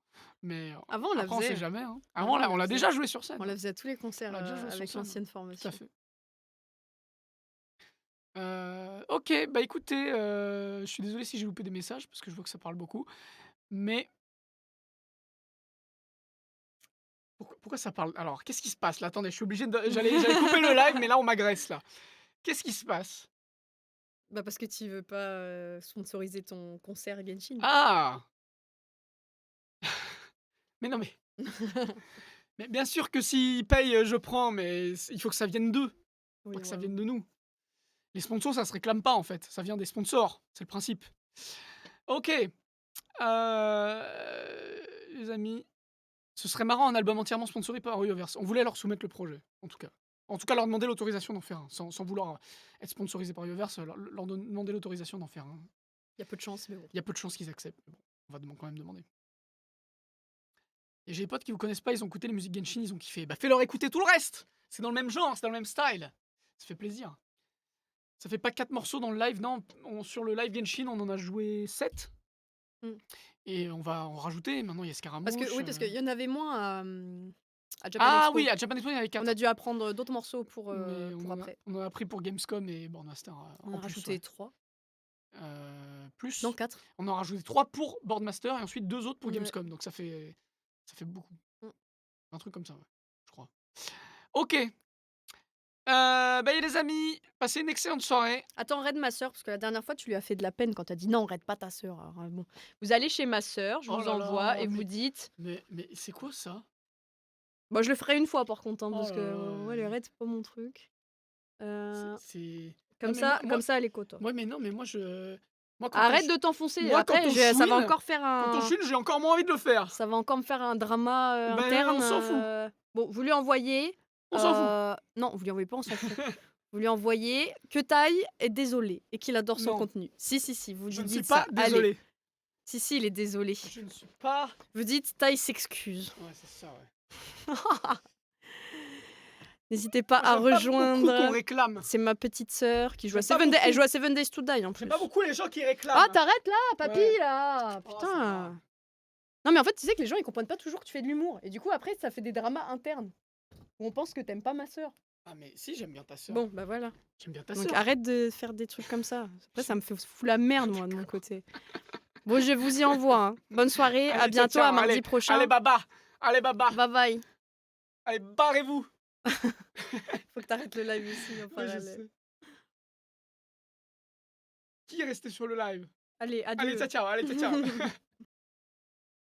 Speaker 2: Mais
Speaker 1: Avant, on la
Speaker 2: après, on sait
Speaker 1: faisait.
Speaker 2: jamais. Hein.
Speaker 1: Avant,
Speaker 2: Avant,
Speaker 1: on
Speaker 2: on
Speaker 1: la
Speaker 2: l'a
Speaker 1: faisait.
Speaker 2: déjà joué sur scène.
Speaker 1: On la faisait à tous les concerts
Speaker 2: On l'a déjà joué sur
Speaker 1: avec
Speaker 2: scène,
Speaker 1: l'ancienne
Speaker 2: tout à
Speaker 1: formation.
Speaker 2: fait. Ok, bah écoutez, je suis désolé si j'ai loupé des messages parce que je vois que ça parle beaucoup. Mais pourquoi ça parle? Alors, qu'est-ce qui se passe là? Attendez, je suis obligé de. J'allais couper le live, mais là, on m'agresse là. Qu'est-ce qui se passe?
Speaker 1: Bah, parce que tu veux pas sponsoriser ton concert Genshin.
Speaker 2: Ah! Mais non, mais bien sûr que s'ils payent, je prends, mais il faut que ça vienne d'eux,
Speaker 1: Oui,
Speaker 2: pas que ça
Speaker 1: voilà.
Speaker 2: vienne de nous. Les sponsors, ça se réclame pas en fait, ça vient des sponsors, c'est le principe. Ok, les amis, ce serait marrant un album entièrement sponsorisé par Yoverse. On voulait leur soumettre le projet, en tout cas. En tout cas, leur demander l'autorisation d'en faire un, sans vouloir être sponsorisé par Yoverse, leur demander l'autorisation d'en faire un.
Speaker 1: Il y a peu de chance, mais bon.
Speaker 2: Il y a peu de chances qu'ils acceptent, mais bon, on va quand même demander. Et j'ai des potes qui vous connaissent pas, ils ont écouté les musiques Genshin, ils ont kiffé. Bah fais-leur écouter tout le reste. C'est dans le même genre, c'est dans le même style. Ça fait plaisir. Ça fait pas 4 morceaux dans le live, non. Sur le live Genshin, on en a joué 7.
Speaker 1: Mm.
Speaker 2: Et on va en rajouter. Maintenant, il y a
Speaker 1: Parce que,
Speaker 2: Scaramouche.
Speaker 1: oui, parce qu'il y en avait moins à Japan
Speaker 2: Ah
Speaker 1: Expo.
Speaker 2: oui, à Japan Expo, il y en avait
Speaker 1: On
Speaker 2: 4.
Speaker 1: a dû apprendre d'autres morceaux pour
Speaker 2: Mais
Speaker 1: après.
Speaker 2: on en a pris pour Gamescom et Boardmaster
Speaker 1: On
Speaker 2: en
Speaker 1: a
Speaker 2: plus.
Speaker 1: rajouté
Speaker 2: Ouais.
Speaker 1: 3.
Speaker 2: Plus.
Speaker 1: Non, 4.
Speaker 2: On en a rajouté 3 pour Boardmaster et ensuite 2 autres pour
Speaker 1: Ouais.
Speaker 2: Gamescom. Donc ça fait beaucoup.
Speaker 1: Mm.
Speaker 2: Un truc comme ça, ouais, je crois. Ok. Les amis, passez une excellente soirée.
Speaker 1: Attends, raide ma sœur, parce que la dernière fois, tu lui as fait de la peine quand t'as dit non, raide pas ta sœur. Alors, bon. Vous allez chez ma sœur, je
Speaker 2: Oh
Speaker 1: vous
Speaker 2: là
Speaker 1: envoie,
Speaker 2: là,
Speaker 1: et
Speaker 2: mais-
Speaker 1: vous dites.
Speaker 2: Mais c'est quoi ça?
Speaker 1: Moi, je le ferai une fois par contre, hein,
Speaker 2: Oh
Speaker 1: parce
Speaker 2: là
Speaker 1: que
Speaker 2: là,
Speaker 1: ouais, les raids, c'est pas mon truc.
Speaker 2: C'est.
Speaker 1: Comme
Speaker 2: Non, mais
Speaker 1: ça,
Speaker 2: moi-
Speaker 1: comme ça, elle est coto.
Speaker 2: Ouais, mais non, mais moi je. Moi, quand
Speaker 1: Arrête
Speaker 2: on
Speaker 1: de t'enfoncer.
Speaker 2: moi,
Speaker 1: Après,
Speaker 2: quand on
Speaker 1: ça va
Speaker 2: chouine-
Speaker 1: encore faire
Speaker 2: Quand on
Speaker 1: un.
Speaker 2: chine, j'ai encore moins envie de le faire.
Speaker 1: Ça va encore me faire un drama
Speaker 2: Ben,
Speaker 1: interne.
Speaker 2: on s'en fout.
Speaker 1: Bon, vous lui envoyez.
Speaker 2: On s'en fout.
Speaker 1: Non, vous lui envoyez pas, on s'en fout. Vous lui envoyez que Taille est désolé et qu'il adore son
Speaker 2: Non.
Speaker 1: contenu. Si, vous
Speaker 2: Je
Speaker 1: lui
Speaker 2: ne suis
Speaker 1: dites
Speaker 2: pas
Speaker 1: ça. Allez.
Speaker 2: désolé.
Speaker 1: Si, il est désolé.
Speaker 2: Je ne suis pas.
Speaker 1: Vous dites Taille s'excuse.
Speaker 2: Ouais, c'est ça, ouais.
Speaker 1: N'hésitez pas
Speaker 2: Moi,
Speaker 1: à
Speaker 2: j'aime pas beaucoup
Speaker 1: rejoindre.
Speaker 2: qu'on réclame.
Speaker 1: C'est ma petite sœur qui joue à
Speaker 2: J'aime pas
Speaker 1: Seven Days. Elle
Speaker 2: beaucoup.
Speaker 1: joue à Seven Days to Die en plus.
Speaker 2: J'aime pas beaucoup les gens qui réclament.
Speaker 1: Ah, t'arrêtes là, papy,
Speaker 2: Ouais.
Speaker 1: là.
Speaker 2: Oh, ça
Speaker 1: Putain.
Speaker 2: va.
Speaker 1: Non, mais en fait, tu sais que les gens ils comprennent pas toujours que tu fais de l'humour. Et du coup, après, ça fait des dramas internes. Où on pense que t'aimes pas ma sœur.
Speaker 2: Ah, mais si, j'aime bien ta sœur.
Speaker 1: Bon, bah voilà.
Speaker 2: J'aime bien ta
Speaker 1: Donc
Speaker 2: sœur.
Speaker 1: arrête de faire des trucs comme ça. Après, ça me fait fou la merde, moi, de mon côté. Bon, je vous y envoie. Hein. Bonne soirée, à
Speaker 2: Allez,
Speaker 1: bientôt,
Speaker 2: ciao,
Speaker 1: à mardi
Speaker 2: allez,
Speaker 1: prochain.
Speaker 2: Allez, baba. Allez, baba.
Speaker 1: Bye bye.
Speaker 2: Allez, barrez-vous.
Speaker 1: Faut que t'arrêtes le live ici en
Speaker 2: Ouais, je
Speaker 1: parallèle.
Speaker 2: sais. Qui est resté sur le live?
Speaker 1: Allez, adieu.
Speaker 2: Allez, ciao, ciao. Allez, ciao, ciao.